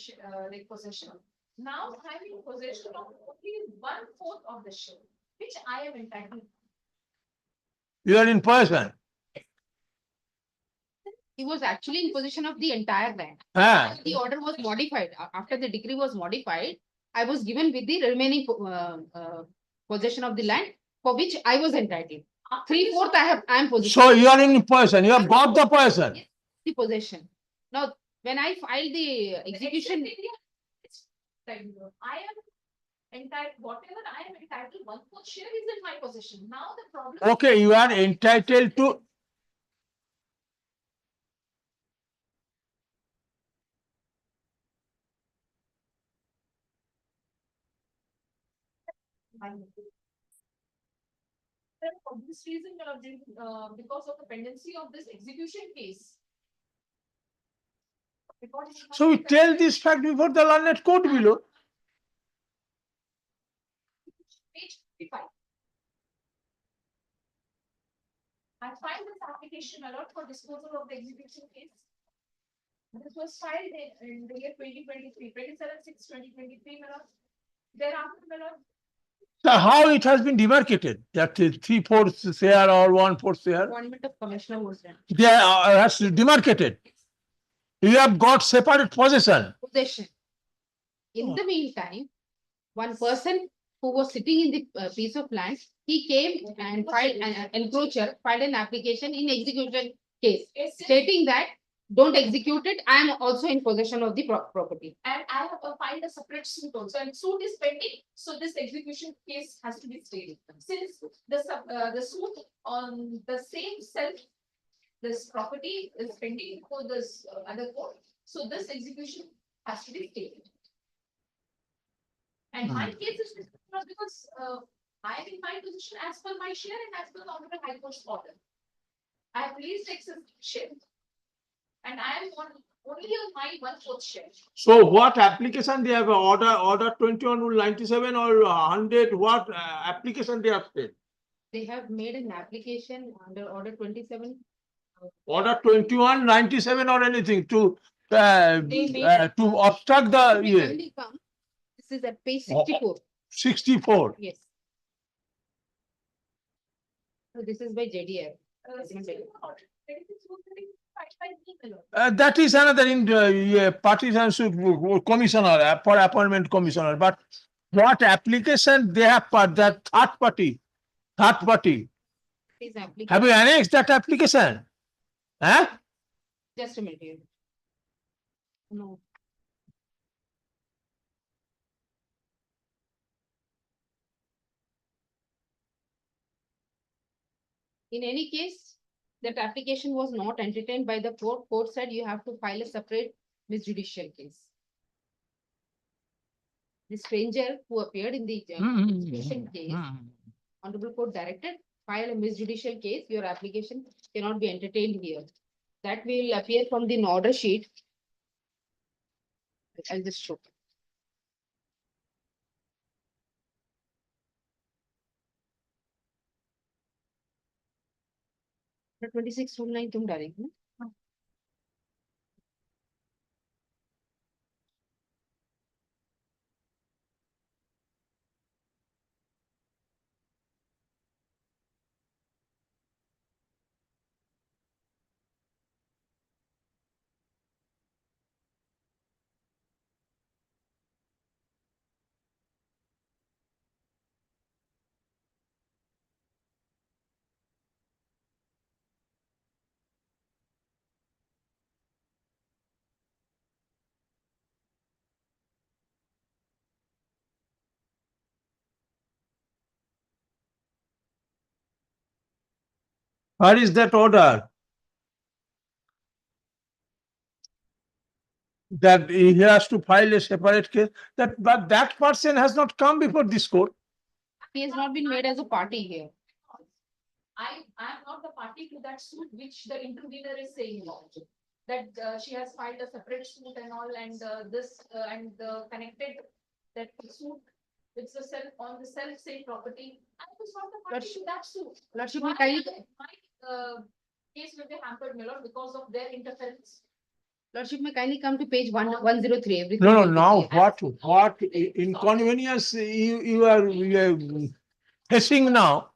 like possession. Now I'm in possession of only 1/4 of the share, which I am entitled.
You are in possession.
He was actually in possession of the entire land.
Ah,
The order was modified. After the decree was modified, I was given with the remaining possession of the land for which I was entitled. 3/4 I am possessed.
so you are in possession. You have got the possession.
The possession. Now, when I filed the execution,
I am entitled, whatever I am entitled, 1/4 share is in my possession. Now the problem.
Okay, you are entitled to.
For this reason, because of the pendency of this execution case.
So we tell this fact before the learned court below.
Page 55. I filed this application allowed for disposal of the execution case. This was filed in the year 2023, 27/6/2023, my lord. Thereafter, my lord,
So how it has been demarcated? That is 3/4 share or 1/4 share?
appointment of commissioner was done.
They are has demarcated. You have got separate possession.
Possession. In the meantime, one person who was sitting in the piece of land, he came and filed an encroacher, filed an application in execution case, stating that don't execute it, I am also in possession of the property.
and I have filed a separate suit also, and suit is pending, so this execution case has to be stayed. Since the suit on the same self, this property is pending for this other court, so this execution has to be stayed. And my case is different because I am in my position as per my share and as per the Honorable High Court's order. I have released excess share. And I am only on my 1/4 share.
So what application they have order 21/97 or 100, what application they have said?
They have made an application under order 27.
Order 21/97 or anything to
They made-
to obstruct the
If it only come, this is at page 64.
64.
Yes. So this is by JDR.
That is another in partisanship commissioner for appointment commissioner. But what application they have for that third party?
This application,
Have you annexed that application? Huh?
just a minute. Here. No. In any case, that application was not entertained by the court. Court said you have to file a separate misjudicial case. The stranger who appeared in the misjudicial case, Honorable Court directed, file a misjudicial case. Your application cannot be entertained here. That will appear from the order sheet. I'll just show. The 26 rule 9 तुम डालेंगे ना?
Where is that order? That he has to file a separate case, but that person has not come before this court.
He has not been made as a party here.
I am not the party to that suit which the intervener is saying about. That she has filed a separate suit and all, and this and connected that suit. It's a self on the self same property. I was not the party to that suit.
Lordship,
Why
may kindly,
my case will be hampered, my lord, because of their interference.
Lordship, may kindly come to page 103. Everything
No, no,
will be
now
clear.
what inconvenience you are facing now?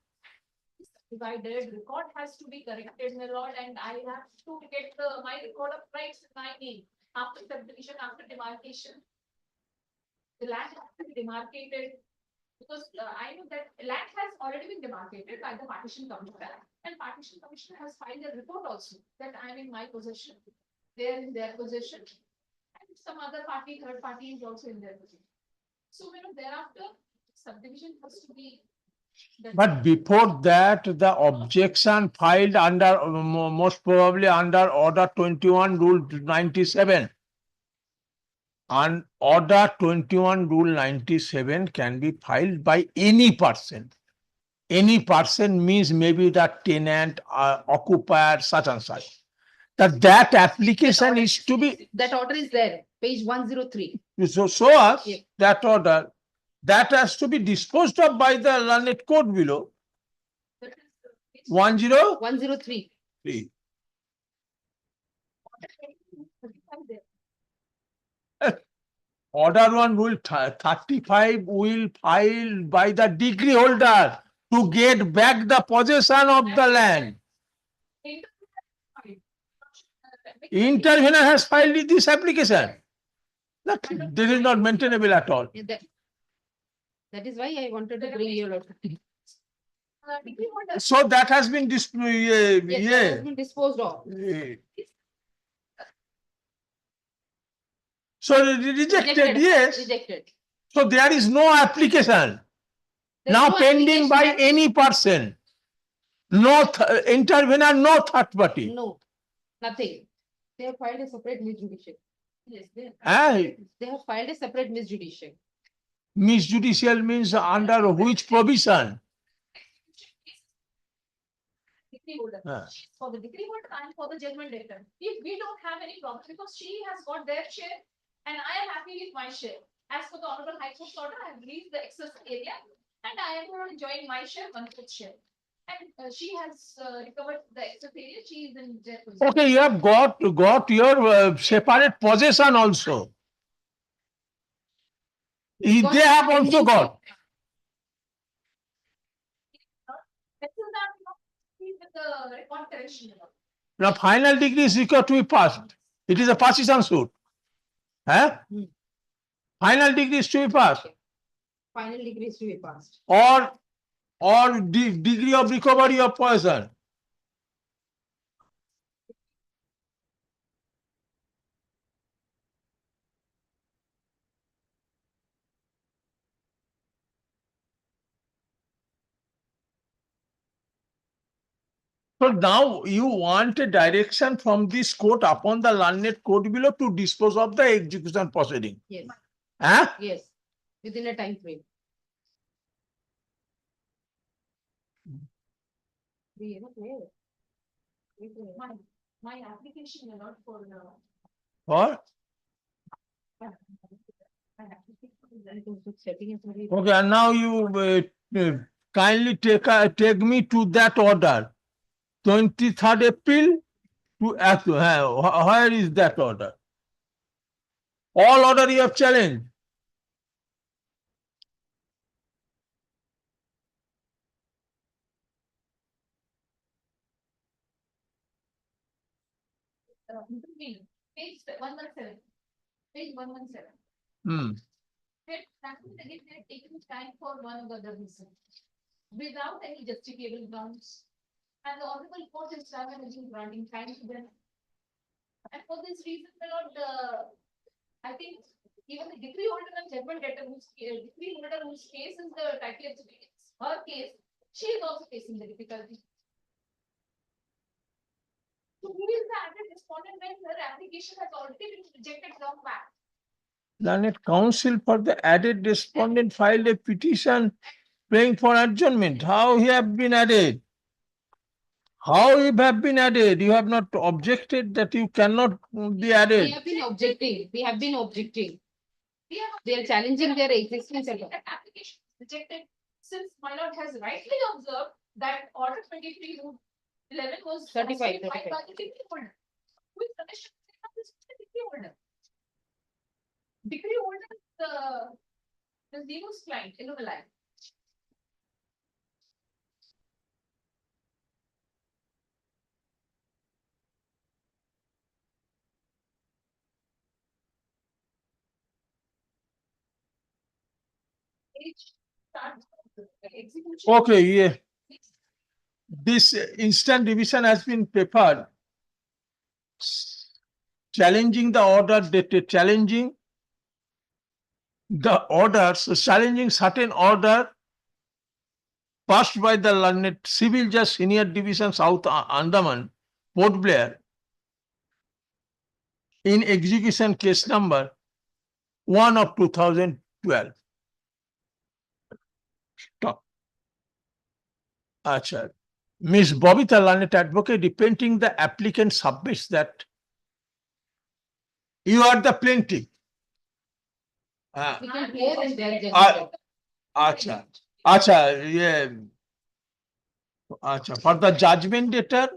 Divided record has to be corrected, my lord, and I have to get my record of rights in my name after subdivision, after demarcation. The land has to be demarcated. Because I know that land has already been demarcated by the partition commissioner, and partition commissioner has filed a report also that I am in my possession. They are in their possession, and some other party, third party is also in their possession. So, thereafter, subdivision has to be. done.
But before that, the objection filed under, most probably under order 21 rule 97. And order 21 rule 97 can be filed by any person. Any person means maybe the tenant, occupier, such and such. That application is to be,
That order is there, page 103.
so show us
Yeah.
that order. That has to be disposed of by the learned court below.
That is,
103.
103.
Order 1 rule 35 will file by the degree holder to get back the possession of the land. Intervener has filed this application. This is not maintainable at all.
That is why I wanted to bring you. Lordship.
degree holder.
So that has been
Yes, that has been disposed of.
So rejected, yes.
Rejected.
So there is no application
There is
now
no
pending by
application.
any person. No intervener, no third party.
No, nothing. They have filed a separate misjudicial.
Yes, they.
They have filed a separate misjudicial.
Misjudicial means under which provision?
Degree holder.
Ah.
For the degree holder and for the judgment debtor. If we don't have any problem, because she has got their share and I am happy with my share. As per the honorable high court's order, I have released the excess area and I am enjoying my share, 1/4 share. And she has recovered the excess area, she is in their position.
Okay, you have got your separate possession also. They have also got.
This is not with the record correction.
Now, final degree is required to be passed. It is a partition suit. Huh? Final degree is to be passed.
Final degree is to be passed.
Or degree of recovery of possession. So now you want a direction from this court upon the learned court below to dispose of the execution proceeding.
Yes,
Huh?
yes, within a time frame.
My application is not for.
What?
Setting is very-
Okay, and now you kindly take me to that order. 23rd April to act. Where is that order? All order you have challenged.
Page 117. Page 117.
Hmm.
That means again, they're taking time for one or the other reason. Without any justifiable grounds. And the honorable court is granting time to them. And for this reason, I think even the decree holder and judgment debtor decree holder whose case is the title, her case, she is also facing the difficulty. is the added respondent when her application has already been rejected long back?
Learned counsel for the added respondent filed a petition praying for adjournment. How he have been added? How you have been added? You have not objected that you cannot be
We
added.
have been objecting, we have been objecting.
We have
They are challenging their existence.
that application is rejected since my lord has rightly observed that order 23/11 was.
35,
filed by
35.
the decree holder. Who is the mission of this decree holder? Decree holder is the Zero's client, Illuminati. Execution.
Okay, yeah. This instant revision has been prepared. Challenging the order dated, challenging the orders, challenging certain order passed by the learned Civil Judge Senior Division South Andaman, Port Blair, in execution case number 1 of 2012. Stop. Acha. Ms. Bobita, learned advocate, repenting the applicant submits that you are the plaintiff.
We can hear and their
Ah.
judgment.
Acha. Acha, yeah. Acha. For the judgment debtor,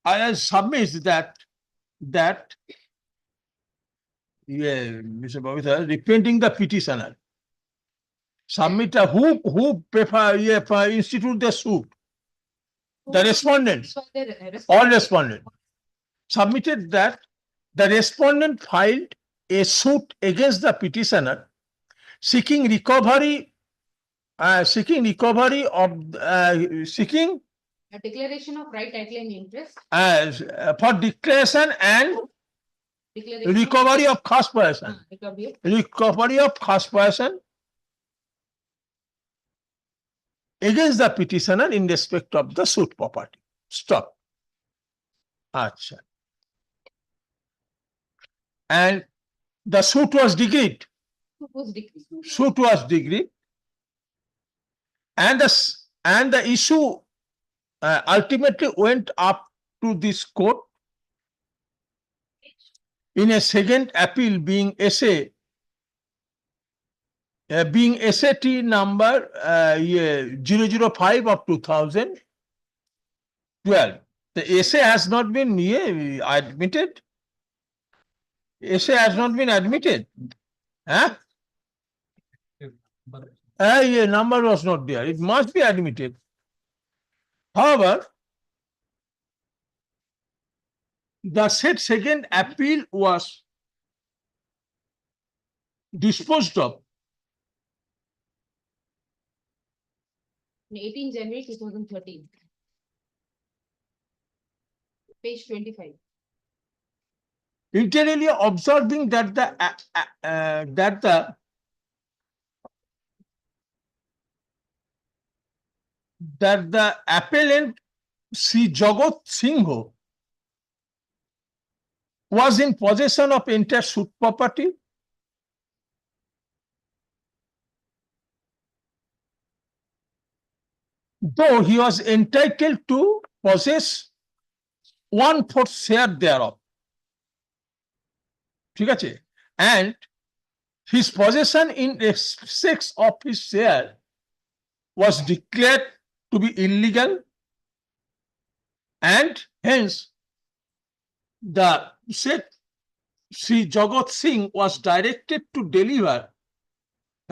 I submit that yeah, Mr. Bobita, repenting the petitioner. Submit who prefer, yeah, institute the suit. The respondent or respondent submitted that the respondent filed a suit against the petitioner seeking recovery of seeking
A declaration of right, title and interest.
as for declaration and
Declaration
recovery of cost person. Recovery of cost person against the petitioner in respect of the suit property. Stop. Acha. And the suit was decreed. Suit was decreed. And the issue ultimately went up to this court in a second appeal being essay being SAT number 005 of 2012. The essay has not been admitted. Essay has not been admitted. Huh? Yeah, number was not there. It must be admitted. However, the said second appeal was disposed of
18 January 2013. Page 25.
literally observing that the appellant Sri Jagat Singh was in possession of entire suit property, though he was entitled to possess 1/4 share thereof. ঠিক আছে? And his possession in respect of his share was declared to be illegal, and hence the said Sri Jagat Singh was directed to deliver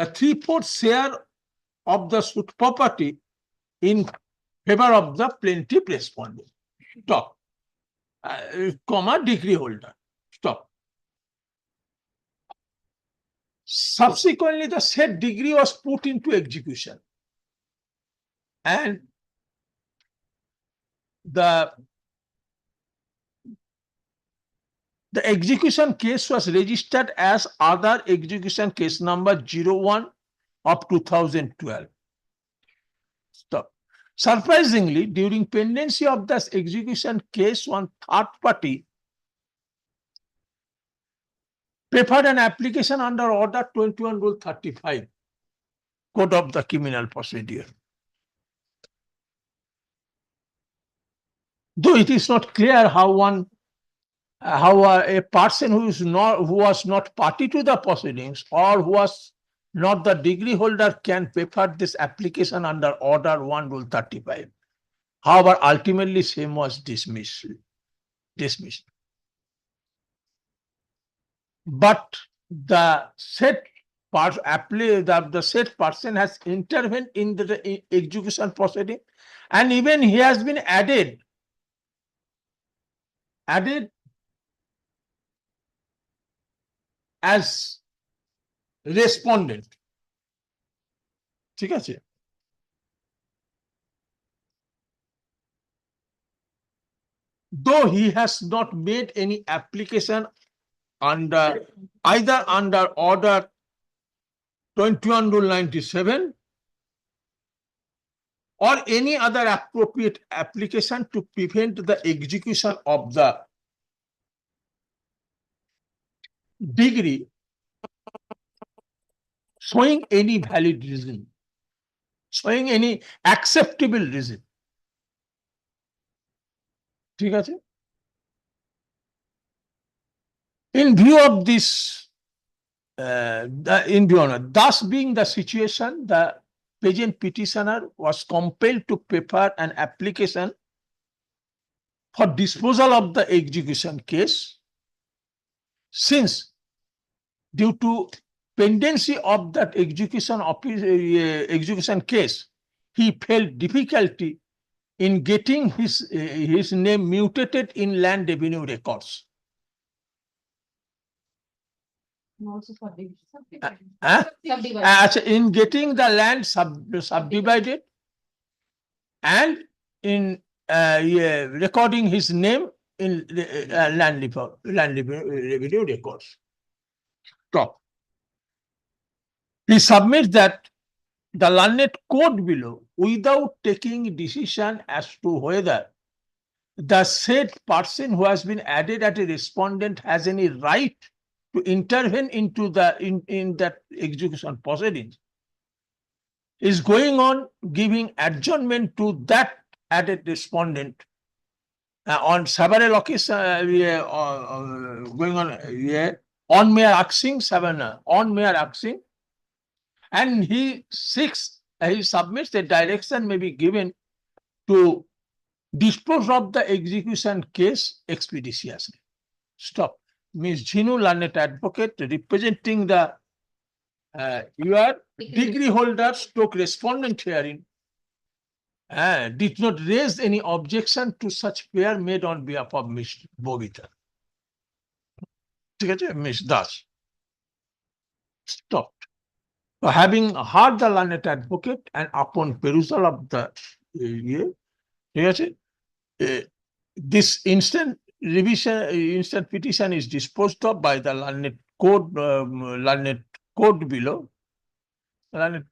a 3/4 share of the suit property in favor of the plaintiff respondent. Stop. Comma, decree holder. Stop. Subsequently, the said decree was put into execution, and the execution case was registered as other execution case number 01 of 2012. Stop. Surprisingly, during pendency of this execution case, one third party prepared an application under Order 21 Rule 35, Code of the Criminal Procedure. Though it is not clear how a person who was not party to the proceedings or who was not the degree holder can prepare this application under Order 1 Rule 35. However, ultimately same was dismissed. But the said the said person has intervened in the execution proceeding, and even he has been added as respondent. ঠিক আছে? Though he has not made any application either under Order 21 Rule 97 or any other appropriate application to prevent the execution of the degree, showing any valid reason, showing any acceptable reason. ঠিক আছে? In view of this, thus being the situation, the present petitioner was compelled to prepare an application for disposal of the execution case, since due to pendency of that execution case, he felt difficulty in getting his name mutated in land revenue records.
And also
Huh?
subdivision.
In getting the land subdivided and in recording his name in land revenue records. Stop. He submits that the learned code below, without taking decision as to whether the said person who has been added as a respondent has any right to intervene into in that execution proceedings, is going on giving adjournment to that added respondent on several occasions, going on mere asking, and he submits a direction may be given to dispose of the execution case expeditiously. Stop. Ms. Jhinu, learned advocate representing the your degree holder stroke respondent hearing, did not raise any objection to such prayer made on behalf of Ms. Bobita. ঠিক আছে? Ms. Das. Stopped. So having heard the learned advocate and upon perusal of the ঠিক আছে? This instant petition is disposed of by the learned code below, learned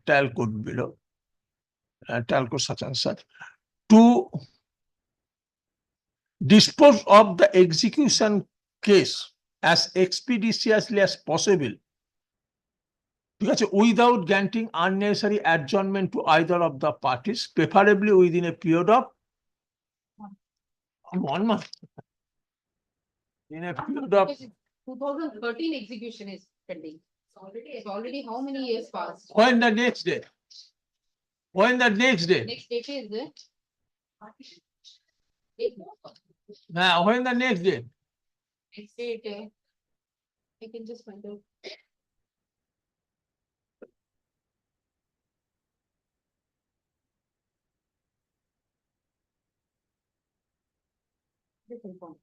trial code below, trial code such and such, to dispose of the execution case as expeditiously as possible, ঠিক আছে, without granting unnecessary adjournment to either of the parties, preferably within a period of 1 month. In a period of
2013 execution is pending. It's already how many years passed?
when the next day? When the next day?
Next date is the.
Now, when the next day?
Next date, I can just find out. Just inform.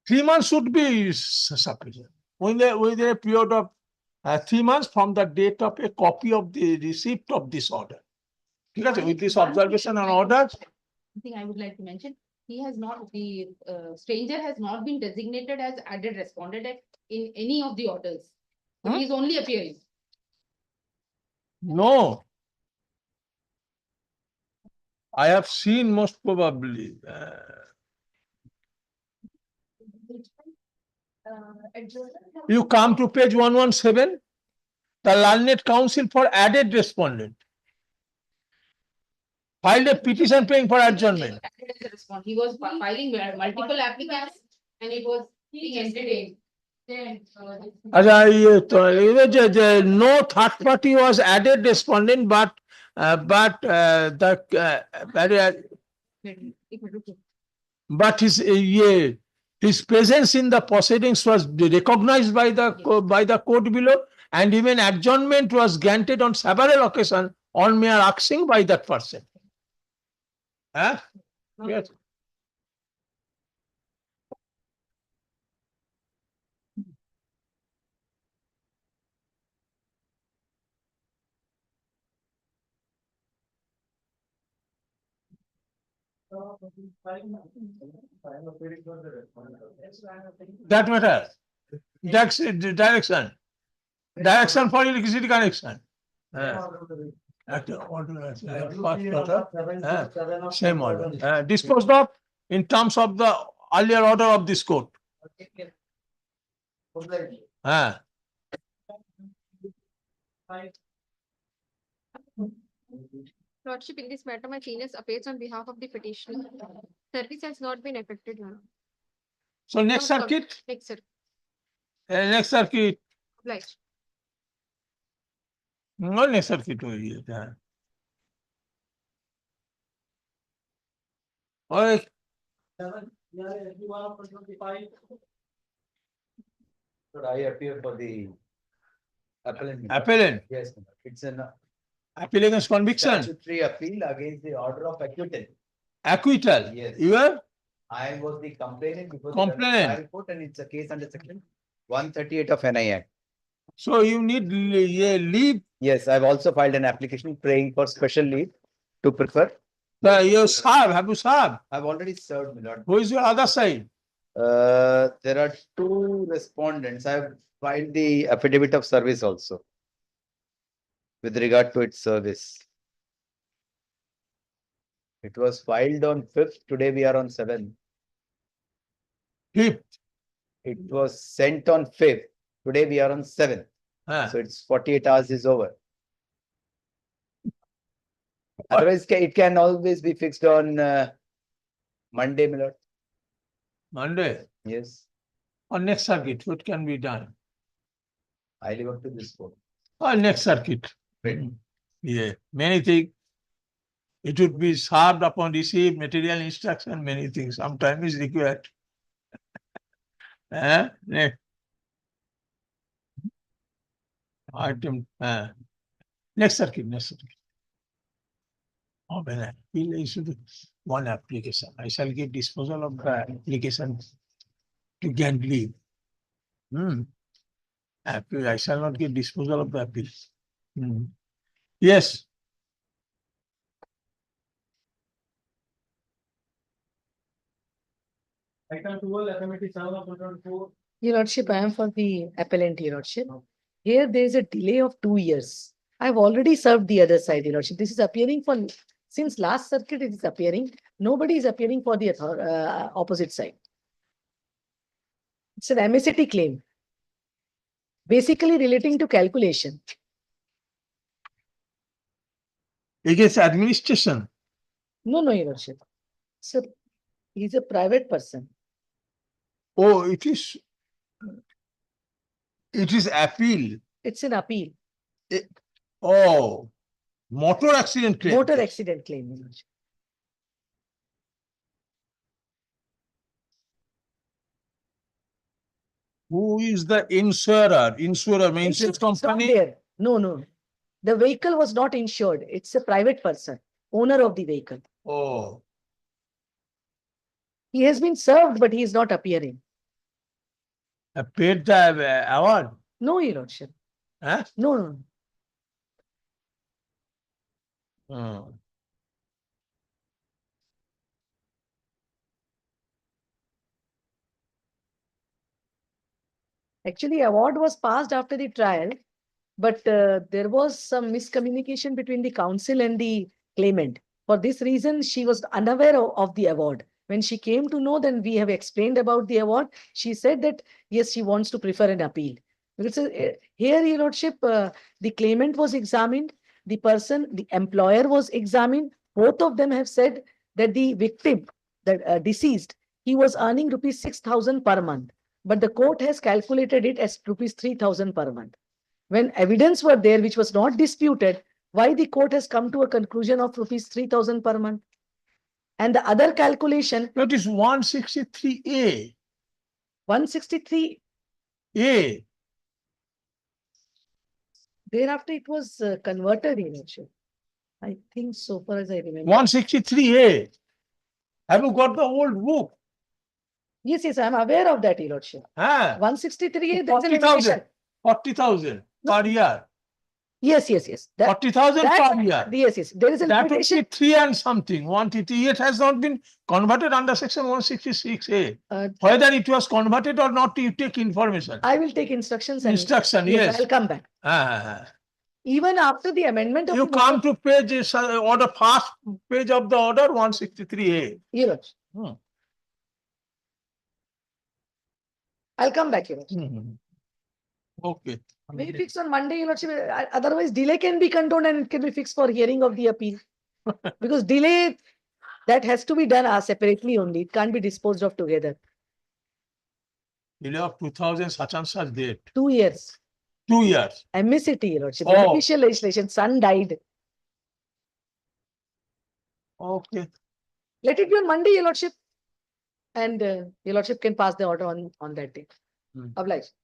3 months should be sufficient. Within a period of 3 months from the date of a copy of the receipt of this order. ঠিক আছে? With this observation and order,
One thing I would like to mention, he has not, the stranger has not been designated as added respondent in any of the orders. He is only appearing.
no. I have seen most probably. You come to page 117, the Learned Council for added respondent filed a petition paying for adjournment.
He was filing multiple applications and it was being entertained.
আচ্ছা ইয়ে তো এই যে no third party was added respondent but but his presence in the proceedings was recognized by the court below, and even adjournment was granted on several occasions on mere asking by that person. Huh? Yes. That matter. That's the direction. Direction for electricity connection. At the order, first order, same order. Disposed of in terms of the earlier order of this court.
Lordship, in this matter, my seniors appears on behalf of the petitioner. Service has not been affected, Your Honor.
So next circuit,
Next, sir.
next circuit,
Obliged.
no next circuit. Okay.
Should I appear for the appellant?
Appellant,
Yes, it's an
appeal against conviction,
statutory appeal against the order of acquittal.
acquittal.
Yes.
You are
I was the complainant before the
Complainant.
trial court, and it's a case under section 138 of NI Act.
so you need leave.
Yes, I've also filed an application praying for special leave to prefer.
You serve. Have you served?
I've already served, my lord.
Who is your other side?
There are two respondents. I've filed the affidavit of service also with regard to its service. It was filed on 5th. Today we are on 7th.
Fifth.
It was sent on 5th. Today we are on 7th. So it's 48 hours is over. Otherwise, it can always be fixed on Monday, my lord.
Monday.
Yes,
Or next circuit, what can be done?
I leave up to this court.
Or next circuit.
Right.
Yeah, many things. It would be served upon receipt, material instruction, many things. Some time is required. Next. Item, next circuit, next circuit. Oh, when I appeal, I should one application. I shall get disposal of the application to grant leave. Appeal, I shall not get disposal of the appeal. Yes.
Item 12, FMT 7 of 2024.
Your Lordship, I am for the appellant, Your Lordship. Here there is a delay of 2 years. I have already served the other side, Your Lordship. This is appearing for, since last circuit it is appearing, nobody is appearing for the opposite side. It's an MSAT claim. Basically relating to calculation.
Against administration.
No, Your Lordship. So he's a private person.
Oh, it is appeal.
It's an appeal.
Oh, motor accident claim.
Motor accident claim, Your Lordship.
Who is the insurer? Insurer means
It's
insurance
not
company.
there. No. The vehicle was not insured. It's a private person, owner of the vehicle.
Oh,
He has been served, but he is not appearing.
paid the award.
No, Your Lordship.
Huh?
No.
Hmm.
Actually, award was passed after the trial, but there was some miscommunication between the counsel and the claimant. For this reason, she was unaware of the award. When she came to know, then we have explained about the award. She said that, yes, she wants to prefer an appeal. Because here, Your Lordship, the claimant was examined, the employer was examined. Both of them have said that the victim, the deceased, he was earning rupees 6,000 per month. But the court has calculated it as rupees 3,000 per month. When evidence were there, which was not disputed, why the court has come to a conclusion of rupees 3,000 per month? And the other calculation,
That is 163A.
163,
A.
thereafter it was converted in nature. I think so far as I remember.
163A. Have you got the old book?
Yes, yes, I am aware of that, Your Lordship.
Ah,
163, there is a
40,000.
limitation.
40,000 per year.
Yes, yes, yes.
40,000 per year.
Yes, yes. There is a
That would
limitation.
be 3 and something. 138 has not been converted under section 166A. Whether it was converted or not, you take information.
I will take instructions. And
Instruction, yes.
I'll come back.
Ah.
Even after the amendment of
You
the
come to page, order, first page of the order 163A.
Your Lordship.
Hmm.
I'll come back, Your Lordship.
Hmm. Okay.
May fix on Monday, Your Lordship. Otherwise, delay can be controlled and it can be fixed for hearing of the appeal. Because delay, that has to be done separately only. It can't be disposed of together.
Delay of 2000 such and such date.
2 years.
2 years.
I miss it, Your Lordship.
Oh.
Beneficial legislation. Son died.
Okay.
Let it be on Monday, Your Lordship. And Your Lordship can pass the order on that day.
Hmm.
Obliged.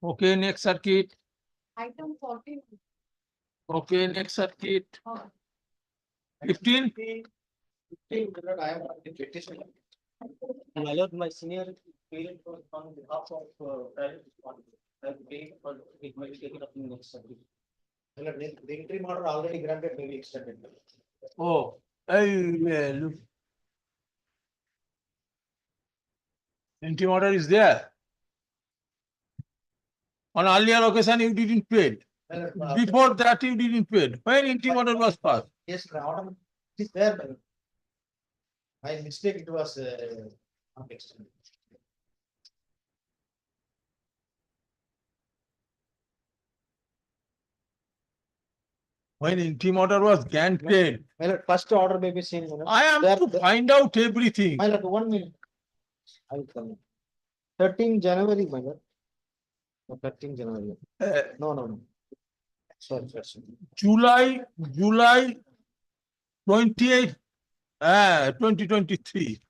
Okay, next circuit.
Item 14.
Okay, next circuit. 15.
I have a petition. My lord, my senior parent was on behalf of private respondent. I have paid for it might be taken up in the next subject. The interim order already granted, may be extended.
Oh, look. Interim order is there. On earlier occasion, you didn't pay. Before that, you didn't pay. When interim order was passed?
Yes, the order is there. By mistake, it was not extended.
When interim order was granted,
My lord, first order may be seen. My lord.
I am
There-
to find out everything.
My lord, 1 minute. I will come. 13 January, my lord. No, 13 January. No. Sorry.
July 28, 2023.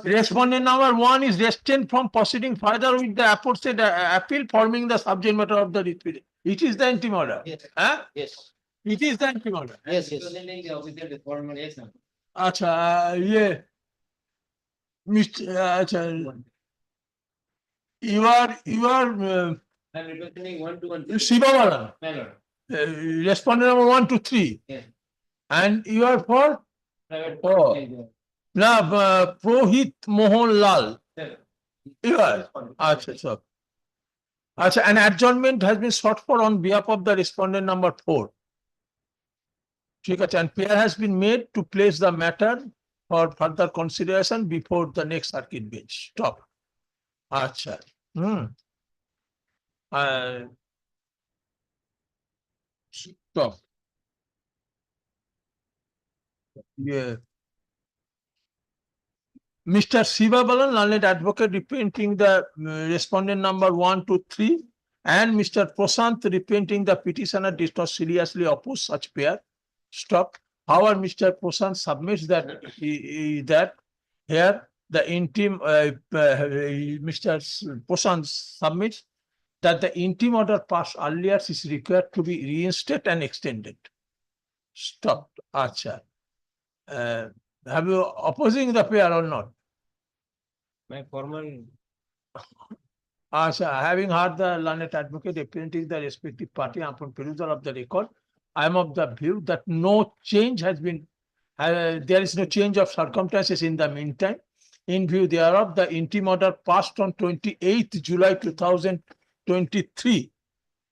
Respondent number 1 is restrained from proceeding further with the aforesaid appeal forming the subject matter of the writ. It is the interim order.
Yes.
Huh?
Yes.
It is the interim order.
Yes.
Acha, yeah. Mr. Acha, you are
I'm representing 1 to 1.
Sivabalan.
My lord.
Respondent number 1 to 3.
Yes.
And you are for?
Private.
Oh. Now, Prohit Mohan Lal.
Sir.
You are? Acha, so. Acha, an adjournment has been sought for on behalf of the respondent number 4. And prayer has been made to place the matter for further consideration before the next circuit bench. Stop. Acha. Stop. Yeah. Mr. Sivabalan, learned advocate representing the respondent number 1 to 3, and Mr. Prashant representing the petitioner did not seriously oppose such pair. Stop. However, Mr. Prashant submits that that here the interim Mr. Prashant submits that the interim order passed earlier is required to be reinstated and extended. Stop. Acha. Have you opposing the pair or not?
My formal.
Having heard the learned advocate representing the respective party upon perusal of the record, I am of the view that no change has been, there is no change of circumstances in the meantime. In view thereof, the interim order passed on 28th July 2023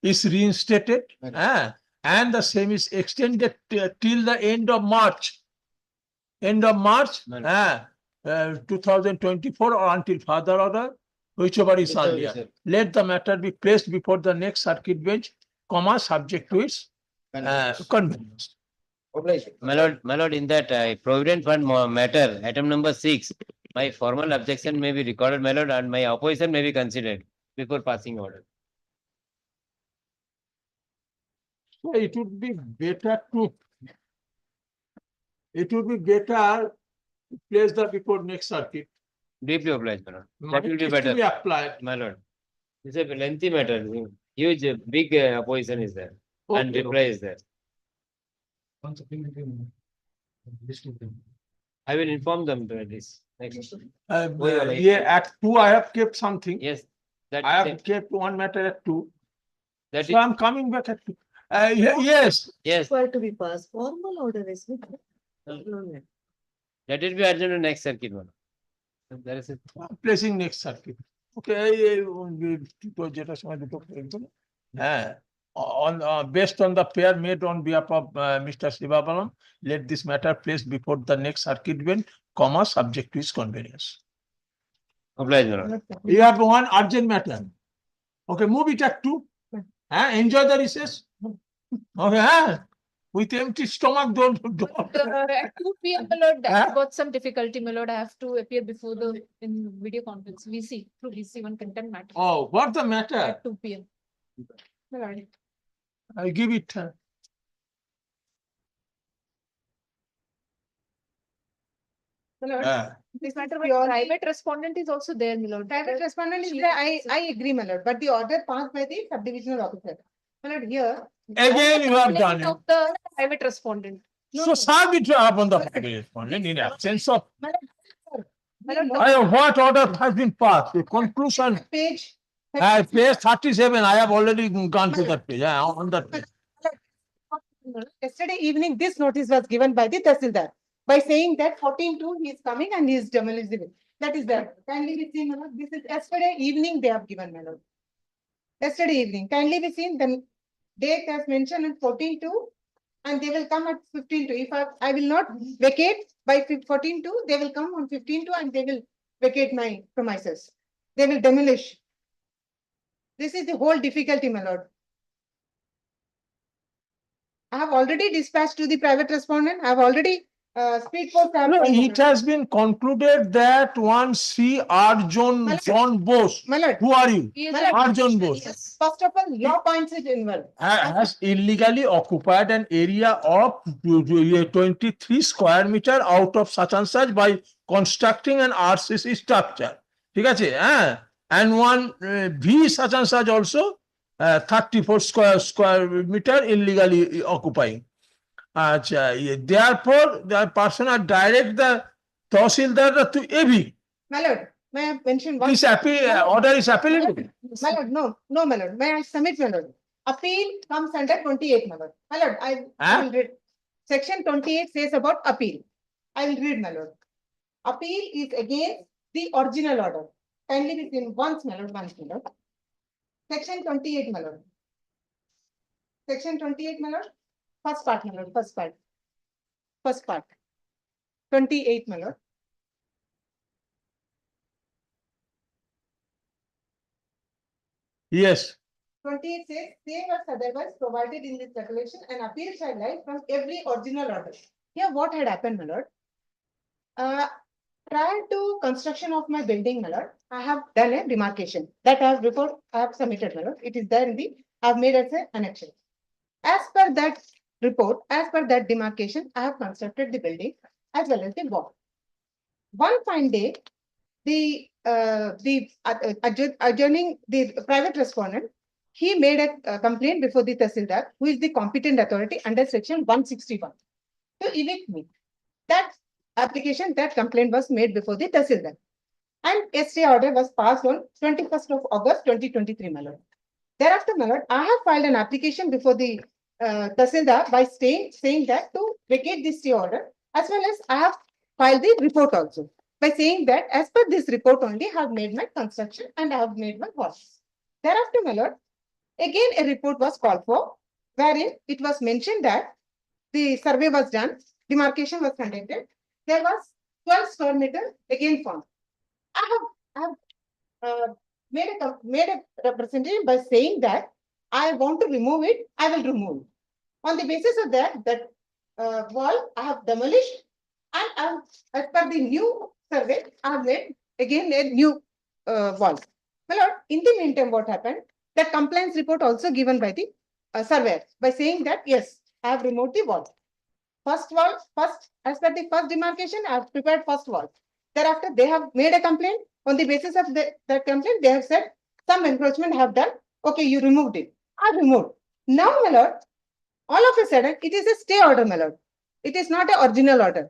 is reinstated, and the same is extended till the end of March. End of March, 2024 or until further order, whichever is
Whichever
earlier.
is-
Let the matter be placed before the next circuit bench, subject to its convenience.
My lord, in that provident fund matter, item number 6, my formal objection may be recorded, my lord, and my opposition may be considered before passing order.
So it would be better to place that before next circuit.
Deeply obliged, my lord. That will be
It should be
better,
applied.
my lord. It's a lengthy matter, huge, big opposition is there, and
Okay,
reply is there.
One supplementary. List of them.
I will inform them to this. Next.
Yeah, at 2 I have kept something.
Yes, that,
I have kept one matter at 2.
that
So
is,
I'm coming back at 2. Yes,
yes,
Required to be passed, formal order is with.
that will be adjourned to next circuit, my lord. There is a.
I'm placing next circuit. Okay, যেটা সময় দুটো প্রয়োজন। হ্যাঁ, based on the pair made on behalf of Mr. Sivabalam, let this matter placed before the next circuit bench, subject to his convenience.
Obliged, my lord.
You have one urgent matter. Okay, move it at 2. Enjoy the recess. Okay, with empty stomach, don't.
At 2 PM, my lord,
Huh?
I've got some difficulty, my lord. I have to appear before the, in video conference, VC, through VC one content matter.
Oh, what the matter?
At 2 PM. My lord.
I give it.
My lord, this matter,
Purely-
private respondent is also there, my lord.
Private respondent is
She-
there, I agree, my lord, but the order passed by the subdivisional officer. My lord, here.
Again, you have done
Complaint
it.
of the private respondent.
So serve it upon the respondent in absence of,
My lord,
what order has been passed, the conclusion.
Page.
Page 37, I have already gone to that page, on that page.
Yesterday evening, this notice was given by the Tahsildar by saying that 14/2 he is coming and he is demolishing. That is there. Kindly be seen, my lord. This is yesterday evening they have given, my lord. Yesterday evening, kindly be seen, the date as mentioned in 14/2 and they will come at 15/2. If I will not vacate by 14/2, they will come on 15/2 and they will vacate my premises. They will demolish. This is the whole difficulty, my lord. I have already dispatched to the private respondent. I have already speed post. I have
No,
done, my
it
lord.
has been concluded that one Sri Arjun John Bose,
My lord,
who are you?
he is
My lord,
a-
Arjun Bose.
first of all, law points it involved.
Has illegally occupied an area of 23 square meter out of such and such by constructing an RCC structure. ঠিক আছে, and one V such and such also 34 square meter illegally occupying. Therefore, the person are direct the Tahsildar to AV.
My lord, may I mention one?
This order is applicable.
My lord, no, my lord. May I submit, my lord? Appeal comes under 28, my lord. My lord, I will read. Section 28 says about appeal. I will read, my lord. Appeal is against the original order. Kindly be seen once, my lord, once, my lord. Section 28, my lord. Section 28, my lord. First part, my lord, first part. First part. 28, my lord.
Yes.
28 says, same as otherwise provided in this regulation, an appeal shall lie from every original order. Here, what had happened, my lord? Prior to construction of my building, my lord, I have done a demarcation that I have submitted, my lord. It is there in the, I have made as an annexion. As per that report, as per that demarcation, I have constructed the building as well as the wall. One fine day, the adjourning the private respondent, he made a complaint before the Tahsildar, who is the competent authority under section 161 to evict me. That application, that complaint was made before the Tahsildar. And stay order was passed on 21st of August 2023, my lord. Thereafter, my lord, I have filed an application before the Tahsildar by saying that to vacate the stay order, as well as I have filed the report also by saying that as per this report only, I have made my construction and I have made my walls. Thereafter, my lord, again a report was called for, wherein it was mentioned that the survey was done, demarcation was conducted, there was 12 square meter again found. I have made a representation by saying that I want to remove it, I will remove it. On the basis of that wall I have demolished, and as per the new survey, I have made again a new wall. My lord, in the meantime, what happened? That compliance report also given by the surveyor by saying that yes, I have removed the wall. First wall, as per the first demarcation, I have prepared first wall. Thereafter, they have made a complaint. On the basis of that complaint, they have said some encroachment have done. Okay, you removed it. I removed. Now, my lord, all of a sudden, it is a stay order, my lord. It is not an original order.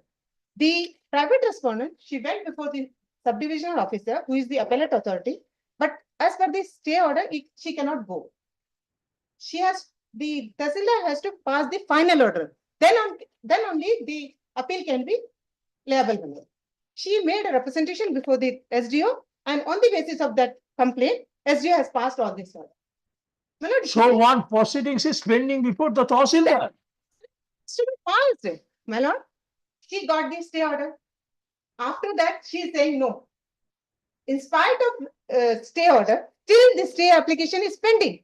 The private respondent, she went before the subdivisional officer, who is the appellate authority, but as per the stay order, she cannot go. The Tahsildar has to pass the final order. Then only the appeal can be liable. She made a representation before the SDO, and on the basis of that complaint, SDO has passed all this order. My lord,
So one proceedings is pending before the Tahsildar.
to be passed, my lord. She got the stay order. After that, she is saying no. In spite of stay order, still the stay application is pending.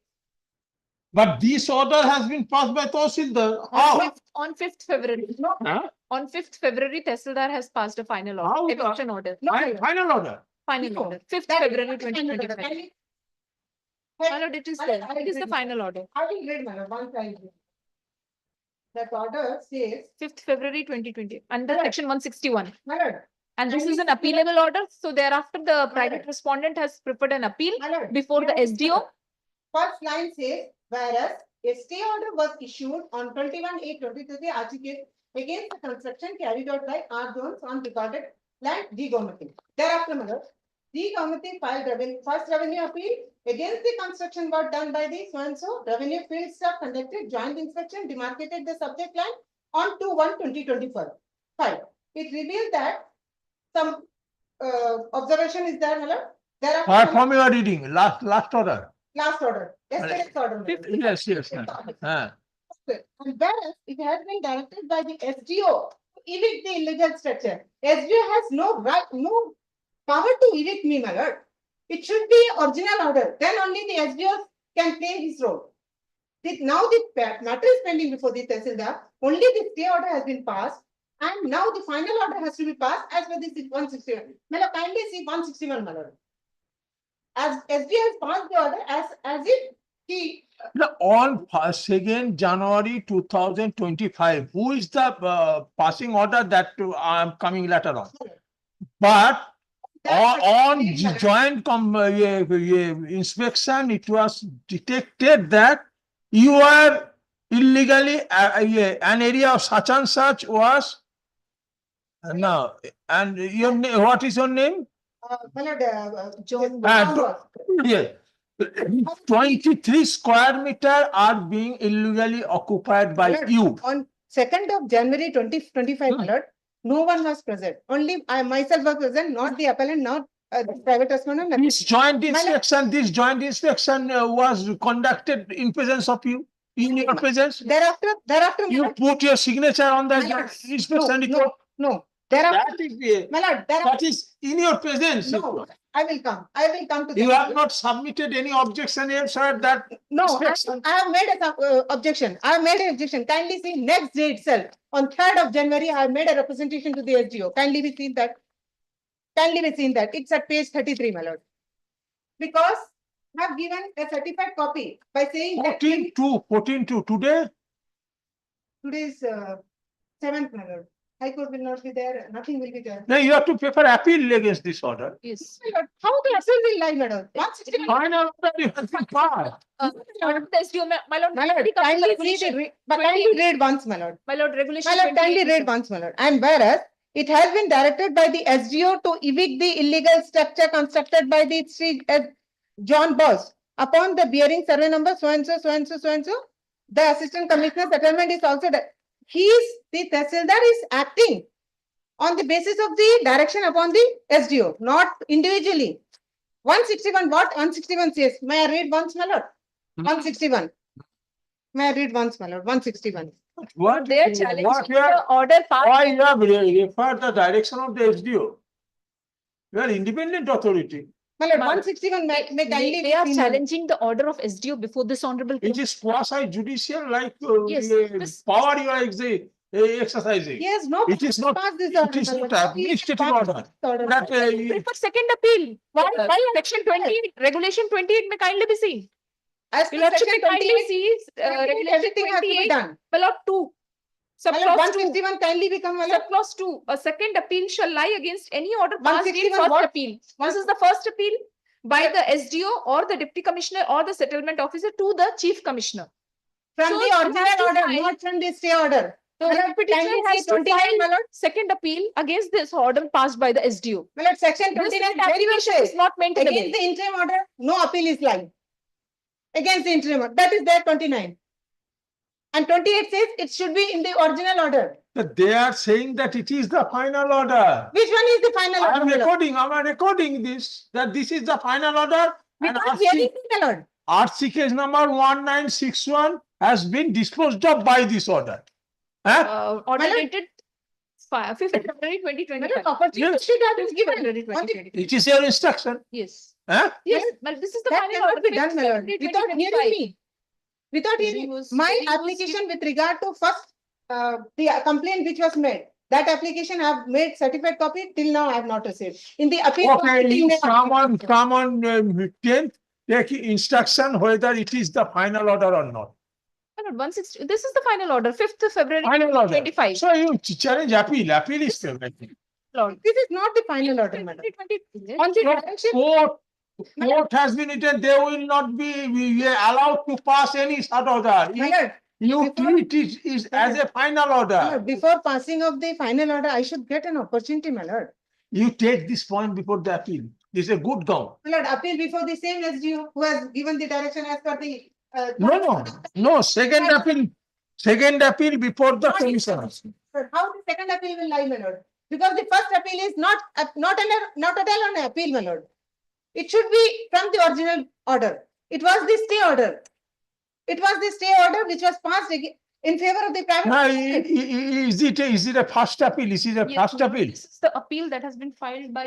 But this order has been passed by Tahsildar. How?
On 5th February,
No,
Huh?
on 5th February, Tehsildar has passed a final
How
order,
the-
eviction order,
no, my lord.
Final order.
final
No,
order, 5th
that is
February
the final order.
2025.
Hey,
My lord, it is
my
there,
lord, I
it is the
read-
final order,
I will read, my lord, once I read. That order says,
5th February 2020, under
Correct.
section 161.
my lord,
And this
And
is an
this-
appealable order, so thereafter the
lord.
private respondent has prepared an appeal
my lord.
before the
here is
SDO.
First line says, whereas a stay order was issued on 21/8/2023 RCK against the construction carried out by R Jones on recorded land D Gomati. Thereafter, my lord, D Gomati filed first revenue appeal against the construction work done by the so-and-so revenue field staff conducted joint inspection, demarcated the subject land on 2/1/2024. Fine. It revealed that some observation is there, my lord. Thereafter,
Apart
my lord,
from your reading, last order.
last order, yesterday's order. my lord.
Yes, yes. Huh.
And whereas it has been directed by the SDO to evict the illegal structure. SDO has no right, no power to evict me, my lord. It should be original order. Then only the SDO can play his role. Now the matter is pending before the Tahsildar. Only the stay order has been passed. And now the final order has to be passed as per the 161. My lord, kindly see 161, my lord. As SDO has passed the order as if he
On 2nd January 2025, who is the passing order that I am coming later on? But on joint inspection, it was detected that you are illegally, an area of such and such was. No, and your name, what is your name?
my lord,
John
Yes. 23 square meter are being illegally occupied by
Alert.
you.
On 2nd of January 2025,
Hmm.
alert, no one was present. Only I myself was present, not the appellant, not the private respondent. nothing.
This joint inspection was conducted in presence of you, in your presence.
Thereafter,
You
my lord,
put your signature on the
My lord,
inspection
no,
report.
no, thereafter,
That is,
my lord,
that is in your presence.
no, I will come to
You
that.
have not submitted any objection here, sir, that.
No,
inspection.
I have made a objection. I have made an objection. Kindly see next day itself. On 3rd of January, I have made a representation to the SGO. Kindly be seen that. Kindly be seen that. It's at page 33, my lord. Because I have given a certified copy by saying that
14/2 today.
today is 7th, my lord. High Court will not be there. Nothing will be there.
Now you have to prepare appeal against this order.
Yes.
My lord, how the appeal will lie, my lord? 161.
Final order you have to pass.
The SDO, my lord.
My lord,
already come to the
kindly
regulation.
kindly read once, my lord.
My lord, regulation.
My lord, kindly
28,
read once, my lord. And whereas it has been directed by the SGO to evict the illegal structure constructed by the Sri John Boss upon the bearing survey number so and so, so and so, so and so, The assistant commissioner settlement is also that the Tehsildar is acting on the basis of the direction upon the SDO, not individually. 161, what 161 says? May I read once, my lord? 161. May I read once, my lord? 161.
What,
They are
what
challenging
you have,
the order passed.
why you have referred the direction of the SDO? You are independent authority.
My lord,
Ma'am,
161 may kindly.
They are
be seen, my lord.
challenging the order of SDO before this honorable.
It is quasi judicial like
Yes, this-
power you are exercising.
He has no.
It is not,
Pass this
it
order,
is
my
not
lord.
administrative
Pass
order.
this order.
That
Prefer second appeal. Why section 28, regulation 28 may kindly be seen.
As per
You'll have to
section
kindly
28,
see regulation
everything has to be
28,
done.
below 2.
My lord,
Subclause 2.
161 kindly become, my lord.
Subclause 2, a second appeal shall lie against any order passed in
161
first
what?
appeal. This is the first appeal by the SDO or the deputy commissioner or the settlement officer to the chief commissioner.
From
So
the
you have
original
to
order,
file-
not from the stay order.
So
My
the
lord,
petitioner
kindly
has
see
to
29, my
file
lord.
second appeal against this order passed by the SDO.
My lord, section
This
29
writ
very well
application
says.
is not maintainable.
Against the interim order, no appeal is lying. Against the interim order, that is there 29. And 28 says it should be in the original order.
But they are saying that it is the final order.
Which one is the final
I
order,
am
my lord?
recording this, that this is the final order.
We
And
can't hear it, my lord.
RC case number 1961 has been disposed of by this order.
Order
My lord-
dated 5th February
My
2025.
lord, opportunity
Yes.
should have been
5th
given.
February
On the-
2025.
It is your instruction.
Yes.
Yes.
Well, this is the
That
final
cannot
order.
be done,
5th
my lord,
February
without hearing
2025.
me. Without
Very
hearing,
was-
my
very was
application with regard to first, the complaint which was made, that application I have made certified copy, till now I have not received. In the appeal.
Okay,
proceeding,
you
they have-
come on 10th, take instruction whether it is the final order or not.
My lord, 160, this is the final order, 5th February
Final order.
25.
So you challenge appeal. Appeal is still making.
Lord.
This is not the final order, madam.
2020.
On the direction,
Court has been written, they will not be allowed to pass any sort of order.
my lord,
You
before-
treat it is as a final
my lord,
order.
before passing of the final order, I should get an opportunity, my lord.
You take this point before the appeal. This is a good gown.
My lord, appeal before the same SDO who has given the direction as per the.
No, second appeal before the commissioner.
Sir, how the second appeal will lie, my lord? Because the first appeal is not at all an appeal, my lord. It should be from the original order. It was the stay order. It was the stay order which was passed in favor of the private.
Now, is it a first appeal? Is it a
Yes,
first
my lord,
appeal?
this is the appeal that has been filed by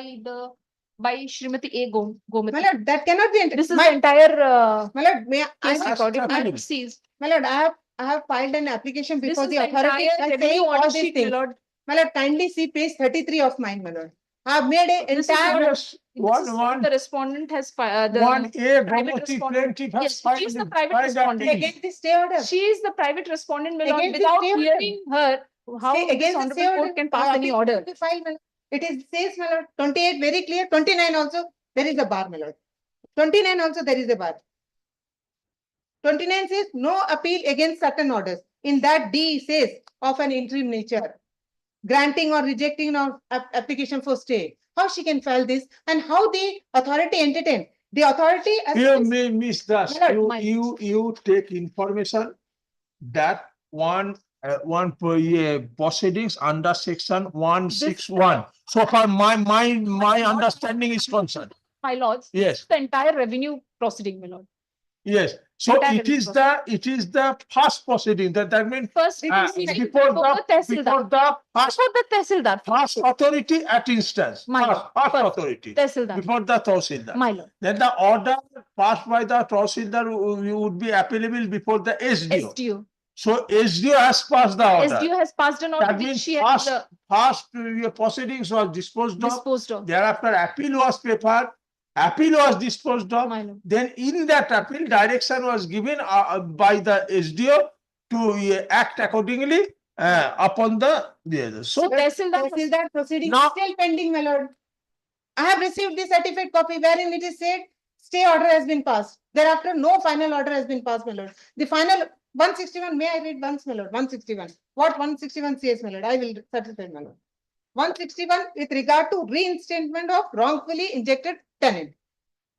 Srimati A. Gomati.
My lord, that cannot be.
This is
my,
the entire
my lord, may I
case
have,
record. If
appeal.
I have seized.
my lord, I have filed an application
This
before
is
the
the
authority
entire
saying
revenue
all
order
these
sheet, my
things.
lord.
My lord, kindly see page 33 of mine, my lord. I have made a
This is
entire.
Yes,
The respondent has filed,
one A
private
Gomati
respondent.
plaintiff has
Yes,
filed.
she is the private
filed
respondent.
appeal.
Against the stay order.
she is the private respondent, my lord,
Against the
without
stay order.
hearing her, how
Say
this
against the
honorable
stay
court
order,
can pass any
appeal
order.
will be filed, my lord. It is says, my lord, 28 very clear, 29 also, there is a bar, my lord. 29 also there is a bar. 29 says no appeal against certain orders. In that D says of an interim nature, granting or rejecting of application for stay. How she can file this and how the authority entertain? The authority.
You may miss that.
My lord,
You take information that one proceedings under section 161. So far, my understanding is concerned.
My lords,
Yes,
the entire revenue proceeding, my lord.
yes. So
Entire
it is the first proceeding. That means
First,
before
before the Tehsildar. Before the Tehsildar.
first authority at instance.
My lord.
First
First.
authority
Tehsildar.
before the Tahsildar.
My lord.
Then the order passed by the Tahsildar would be applicable before the SDO.
SDO.
So SDO has passed the order.
SDO has passed an order
That
which
means
she has
first proceedings was disposed of.
disposed of.
Thereafter appeal was prepared. Appeal was disposed of.
My lord.
Then in that appeal, direction was given by the SDO to act accordingly upon the.
So Tehsildar.
Tehsildar proceeding
Now-
still pending, my lord. I have received the certificate copy wherein it is said stay order has been passed. Thereafter, no final order has been passed, my lord. The final 161, may I read once, my lord? 161. What 161 says, my lord? I will certify, my lord. 161 with regard to reinstatement of wrongfully injected tenant.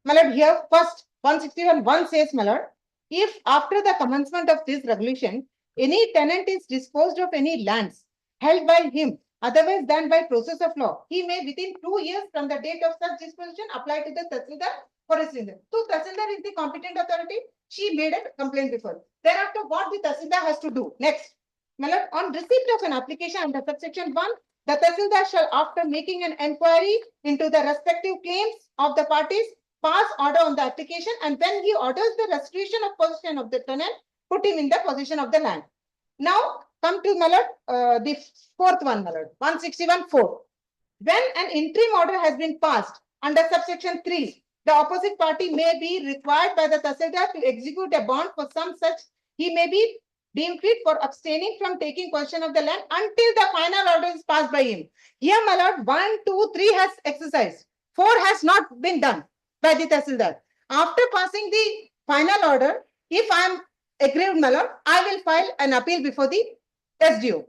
My lord, here first 161 1 says, my lord, If after the commencement of this regulation, any tenant is disposed of any lands held by him otherwise than by process of law, he may within 2 years from the date of such disposition apply to the Tahsildar for a reason. So Tahsildar is the competent authority. She made a complaint before. Thereafter, what the Tahsildar has to do? Next, my lord, on receipt of an application under subsection 1, the Tahsildar shall, after making an enquiry into the respective claims of the parties, pass order on the application, and when he orders the restitution of possession of the tenant, put him in the possession of the land. Now, come to my lord, the fourth one, my lord, 161(4). When an interim order has been passed under subsection 3, the opposite party may be required by the Tahsildar to execute a bond for some such. He may be deemed fit for abstaining from taking possession of the land until the final order is passed by him. Here, my lord, 1, 2, 3 has exercised. 4 has not been done by the Tahsildar. After passing the final order, if I am aggrieved, my lord, I will file an appeal before the SDO.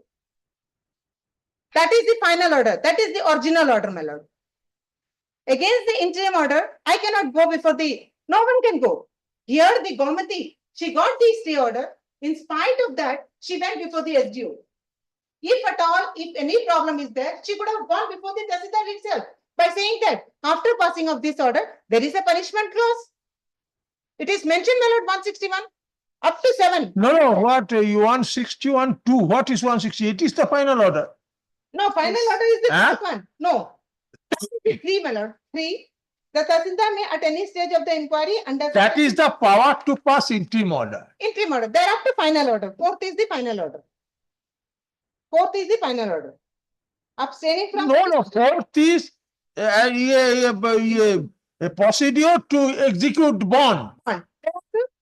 That is the final order. That is the original order, my lord. Against the interim order, I cannot go before the, no one can go. Here the Gomati, she got the stay order. In spite of that, she went before the SDO. If at all, if any problem is there, she could have gone before the Tahsildar itself by saying that after passing of this order, there is a punishment clause. It is mentioned, my lord, 161 up to 7.
No, what you 161 2, what is 160? It is the final order.
No, final order is the
Huh?
fourth one. No. 3, my lord. 3. The Tahsildar may at any stage of the inquiry under
That is the power to pass interim order.
interim order. Thereafter, final order. 4th is the final order. 4th is the final order. Abstaining from
No, fourth is a procedure to execute bond.
bond.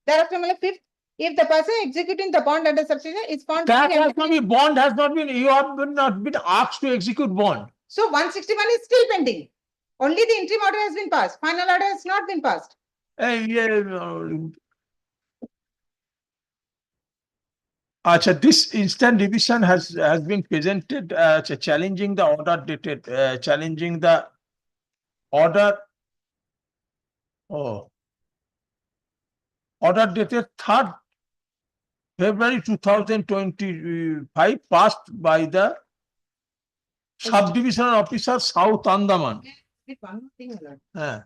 Thereafter, my lord, 5th, if the person executing the bond under substitution is found
That
to be
has not been, bond has not been, you have not been asked to execute bond.
so 161 is still pending. Only the interim order has been passed. Final order has not been passed.
Acha, this instant division has been presented challenging the order dated, challenging the order. Oh. Order dated 3rd February 2025 passed by the subdivision officer South Andaman.
With one more thing, my lord.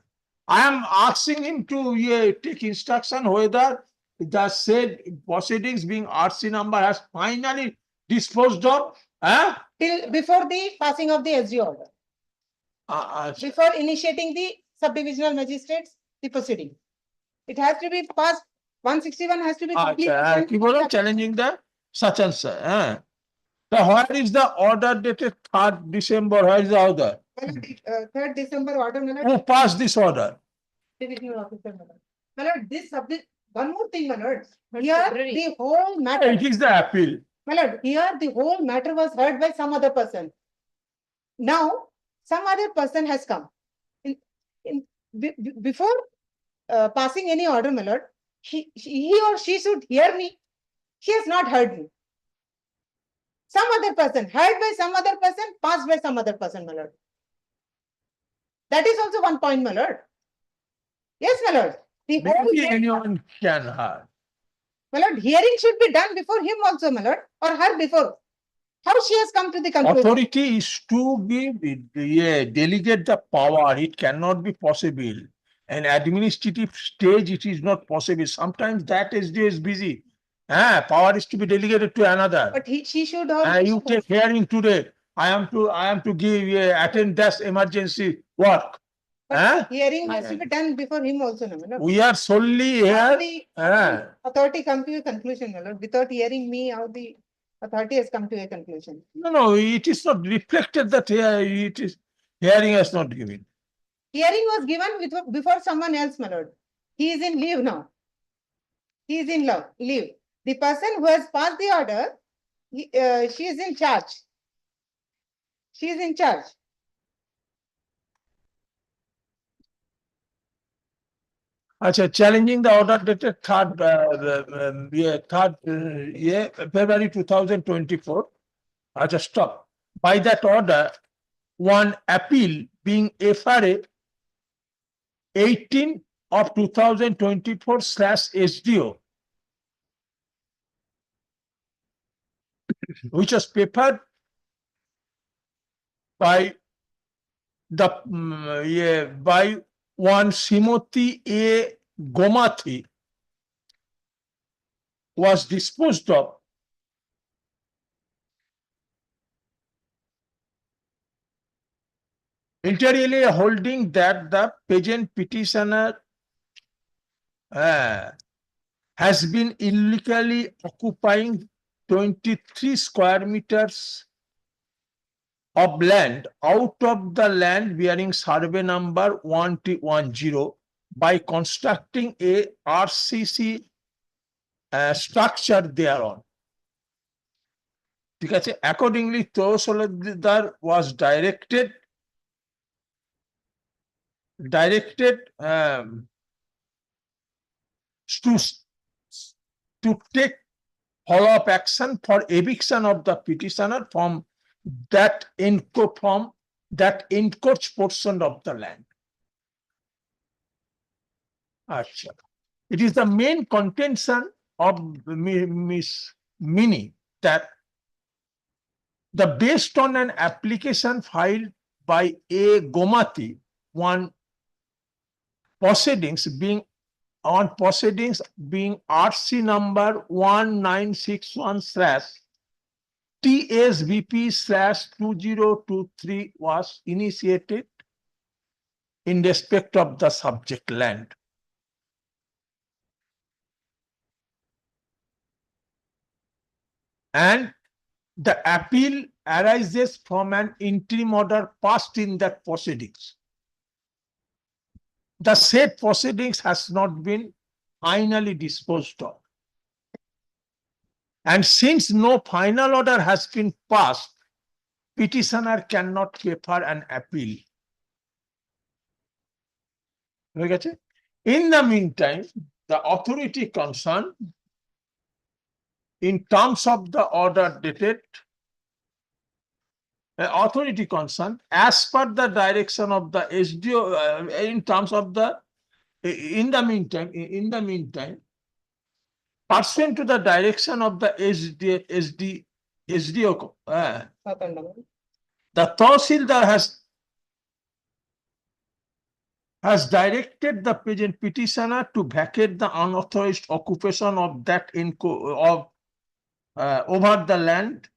I am asking him to take instruction whether the said proceedings being RC number has finally disposed of.
Till before the passing of the SG order. Before initiating the subdivisional magistrates, the proceeding. It has to be passed. 161 has to be completed.
People are challenging the such and such. So where is the order dated 3rd December? Where is the order?
3rd December order, my lord.
Who passed this order?
Divisional officer, my lord. My lord, this subject, one more thing, my lord.
But
Here,
February.
the whole matter,
It is the appeal.
my lord, here the whole matter was heard by some other person. Now, some other person has come. Before passing any order, my lord, he or she should hear me. She has not heard me. Some other person, heard by some other person, passed by some other person, my lord. That is also one point, my lord. Yes, my lord. The whole
Maybe
thing-
anyone can have.
my lord, hearing should be done before him also, my lord, or her before. How she has come to the conclusion?
Authority is to give, delegate the power. It cannot be possible. An administrative stage, it is not possible. Sometimes that SDO is busy. Power is to be delegated to another.
But she should have.
You take hearing today. I am to give attend this emergency work.
But hearing has to be done before him also, no, my lord.
We are solely
How
here.
the authority come to a conclusion, my lord, without hearing me, how the authority has come to a conclusion.
No, it is not reflected that it is hearing has not given.
Hearing was given before someone else, my lord. He is in leave now. He is in leave. The person who has passed the order, she is in charge. She is in charge.
Acha, challenging the order dated 3rd February 2024. Acha, stop. By that order, one appeal being FRA 18 of 2024/SDO which was prepared by by one Simoti A. Gomathi, was disposed of interiorly, holding that the present petitioner has been illegally occupying 23 square meters of land out of the land bearing survey number 1210 by constructing a RCC structure thereon. ঠিক আছে, accordingly Tosolidar was directed to take follow-up action for eviction of the petitioner from that encroached portion of the land. Achha. It is the main contention of Miss Mini that based on an application filed by A. Gomati, proceedings being RC number 1961/TSVP/2023 was initiated in respect of the subject land. And the appeal arises from an interim order passed in that proceedings. The said proceedings has not been finally disposed of. And since no final order has been passed, petitioner cannot prefer an appeal. In the meantime, the authority concerned, in terms of the order dated, authority concerned, as per the direction of the SDO, in terms of the, in the meantime, pursuant to the direction of the SDO, the Tahsildar has directed the present petitioner to vacate the unauthorized occupation of that over the land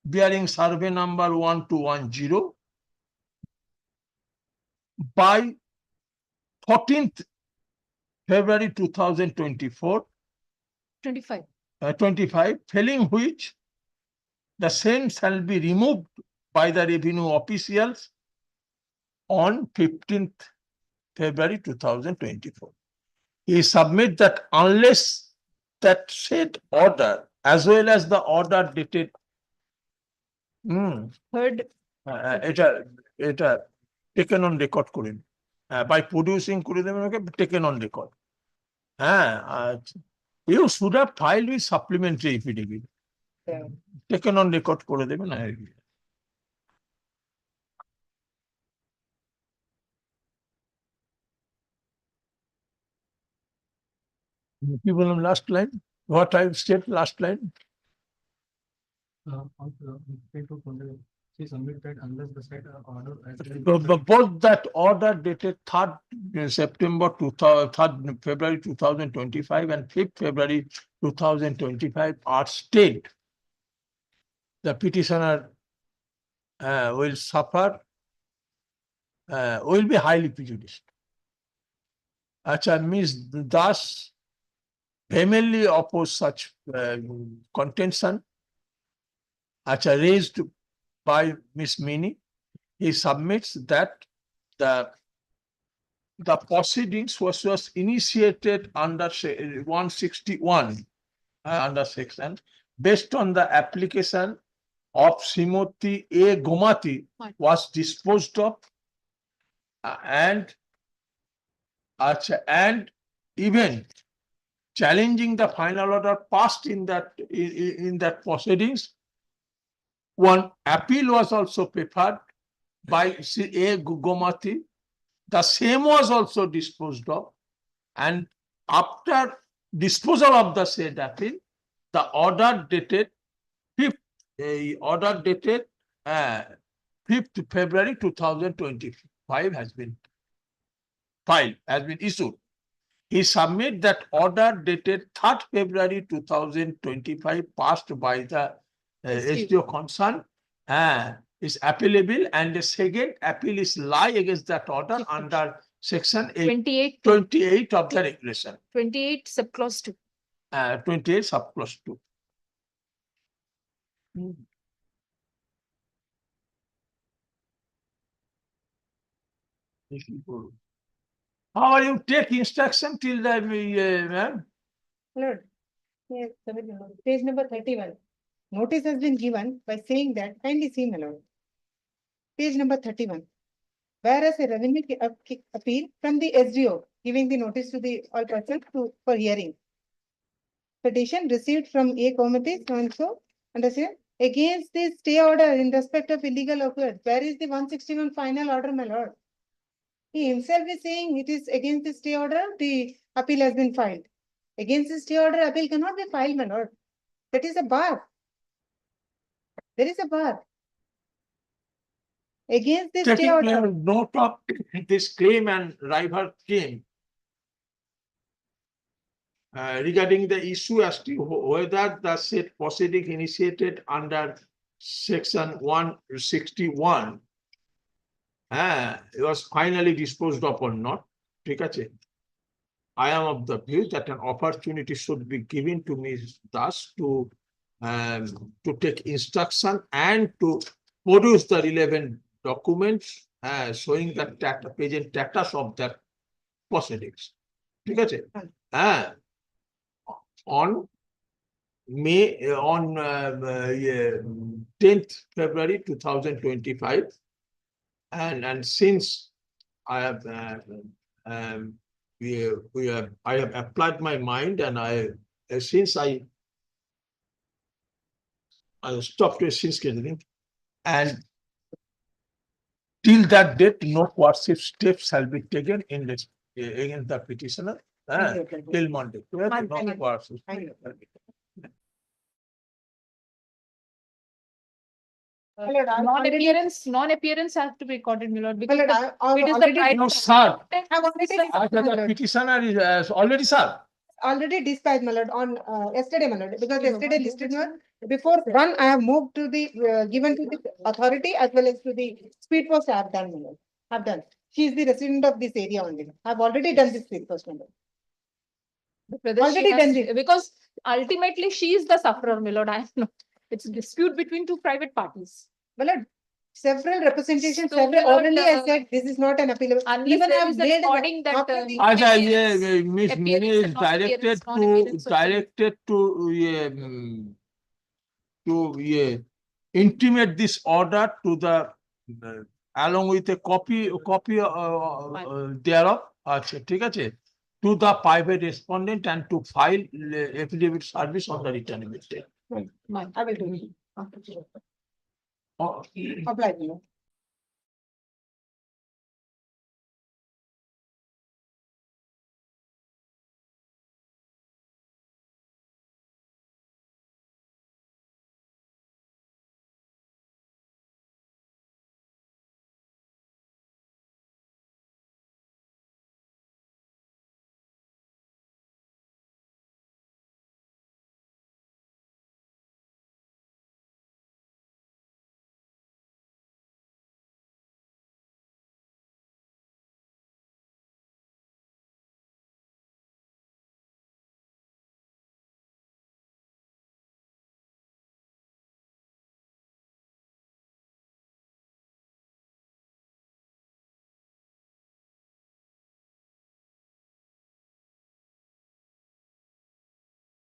bearing survey number 1210 by 14th February 2024, 25, failing which the same shall be removed by the revenue officials on 15th February 2024. He submit that unless that said order as well as the order dated
Third,
এটা taken on record করেন, by producing করে দেবেন ওকে, taken on record. You should have filed with supplementary affidavit. Taken on record করে দেবেন। কি বললাম last line? What I said last line?
She submitted unless the said order.
Both that order dated 3rd September 3rd February 2025 and 5th February 2025 are stayed. The petitioner will suffer, will be highly prejudiced. Acha, Ms. Das vehemently oppose such contention. Acha, raised by Ms. Mini. He submits that the proceedings was initiated under 161 under section based on the application of Simoti A. Gomati was disposed of and even challenging the final order passed in that proceedings. One appeal was also prepared by A. Gomati. The same was also disposed of, and after disposal of the said appeal, the order dated a order dated 5th February 2025 has been filed, has been issued. He submit that order dated 3rd February 2025 passed by the SDO concerned is appealable, and the second appeal is lie against that order under section 28 of the regulation,
28 subclause 2.
28 subclause 2. How are you take instruction till the ma'am?
Lord, yes, page number 31. Notice has been given by saying that, kindly see, my lord. Page number 31. Whereas a revenue appeal from the SDO giving the notice to the all persons for hearing. Petition received from A committee so and so, understand, against the stay order in respect of illegal occurrence. Where is the 161 final order, my lord? He himself is saying it is against the stay order, the appeal has been filed. Against the stay order, appeal cannot be filed, my lord. That is a bar. There is a bar. Against the stay
Taking
order.
note of this claim and rival claim regarding the issue as to whether the said proceeding initiated under section 161 was finally disposed of or not. ঠিক আছে? I am of the view that an opportunity should be given to Ms. Das to take instruction and to produce the relevant documents showing the present status of that proceedings. ঠিক আছে? On May, on 10th February 2025, and since I have I have applied my mind, and since I stopped since scheduling, and till that date, no coercive steps shall be taken in this against the petitioner till Monday. No coercive steps shall be taken.
Non-appearance have to be recorded, my lord,
My
because
lord,
it is the
already-
private.
No, sir.
I've already,
After the petitioner is already served.
already dispatched, my lord, on yesterday, my lord, because yesterday listed one. Before one, I have moved to the given to the authority as well as to the speed post. I have done, my lord. Have done. She is the resident of this area only. I have already done this speed post, my lord.
Whether she
Already
has-
done it.
Because ultimately she is the sufferer, my lord. I am not. It's a dispute between two private parties.
My lord, several representations,
So,
several
my lord,
orally I said this is not an appeal.
Unless
Even I
there
have
is a
made
recording that,
after the-
As
appearance-
Miss
appearance
Mini is
and non-appearance, non-appearance of the-
directed to intimate this order to the along with a copy thereof, ঠিক আছে, to the private respondent and to file affidavit service on the return immediately.
I will do it.
Oh,
Apply, my lord.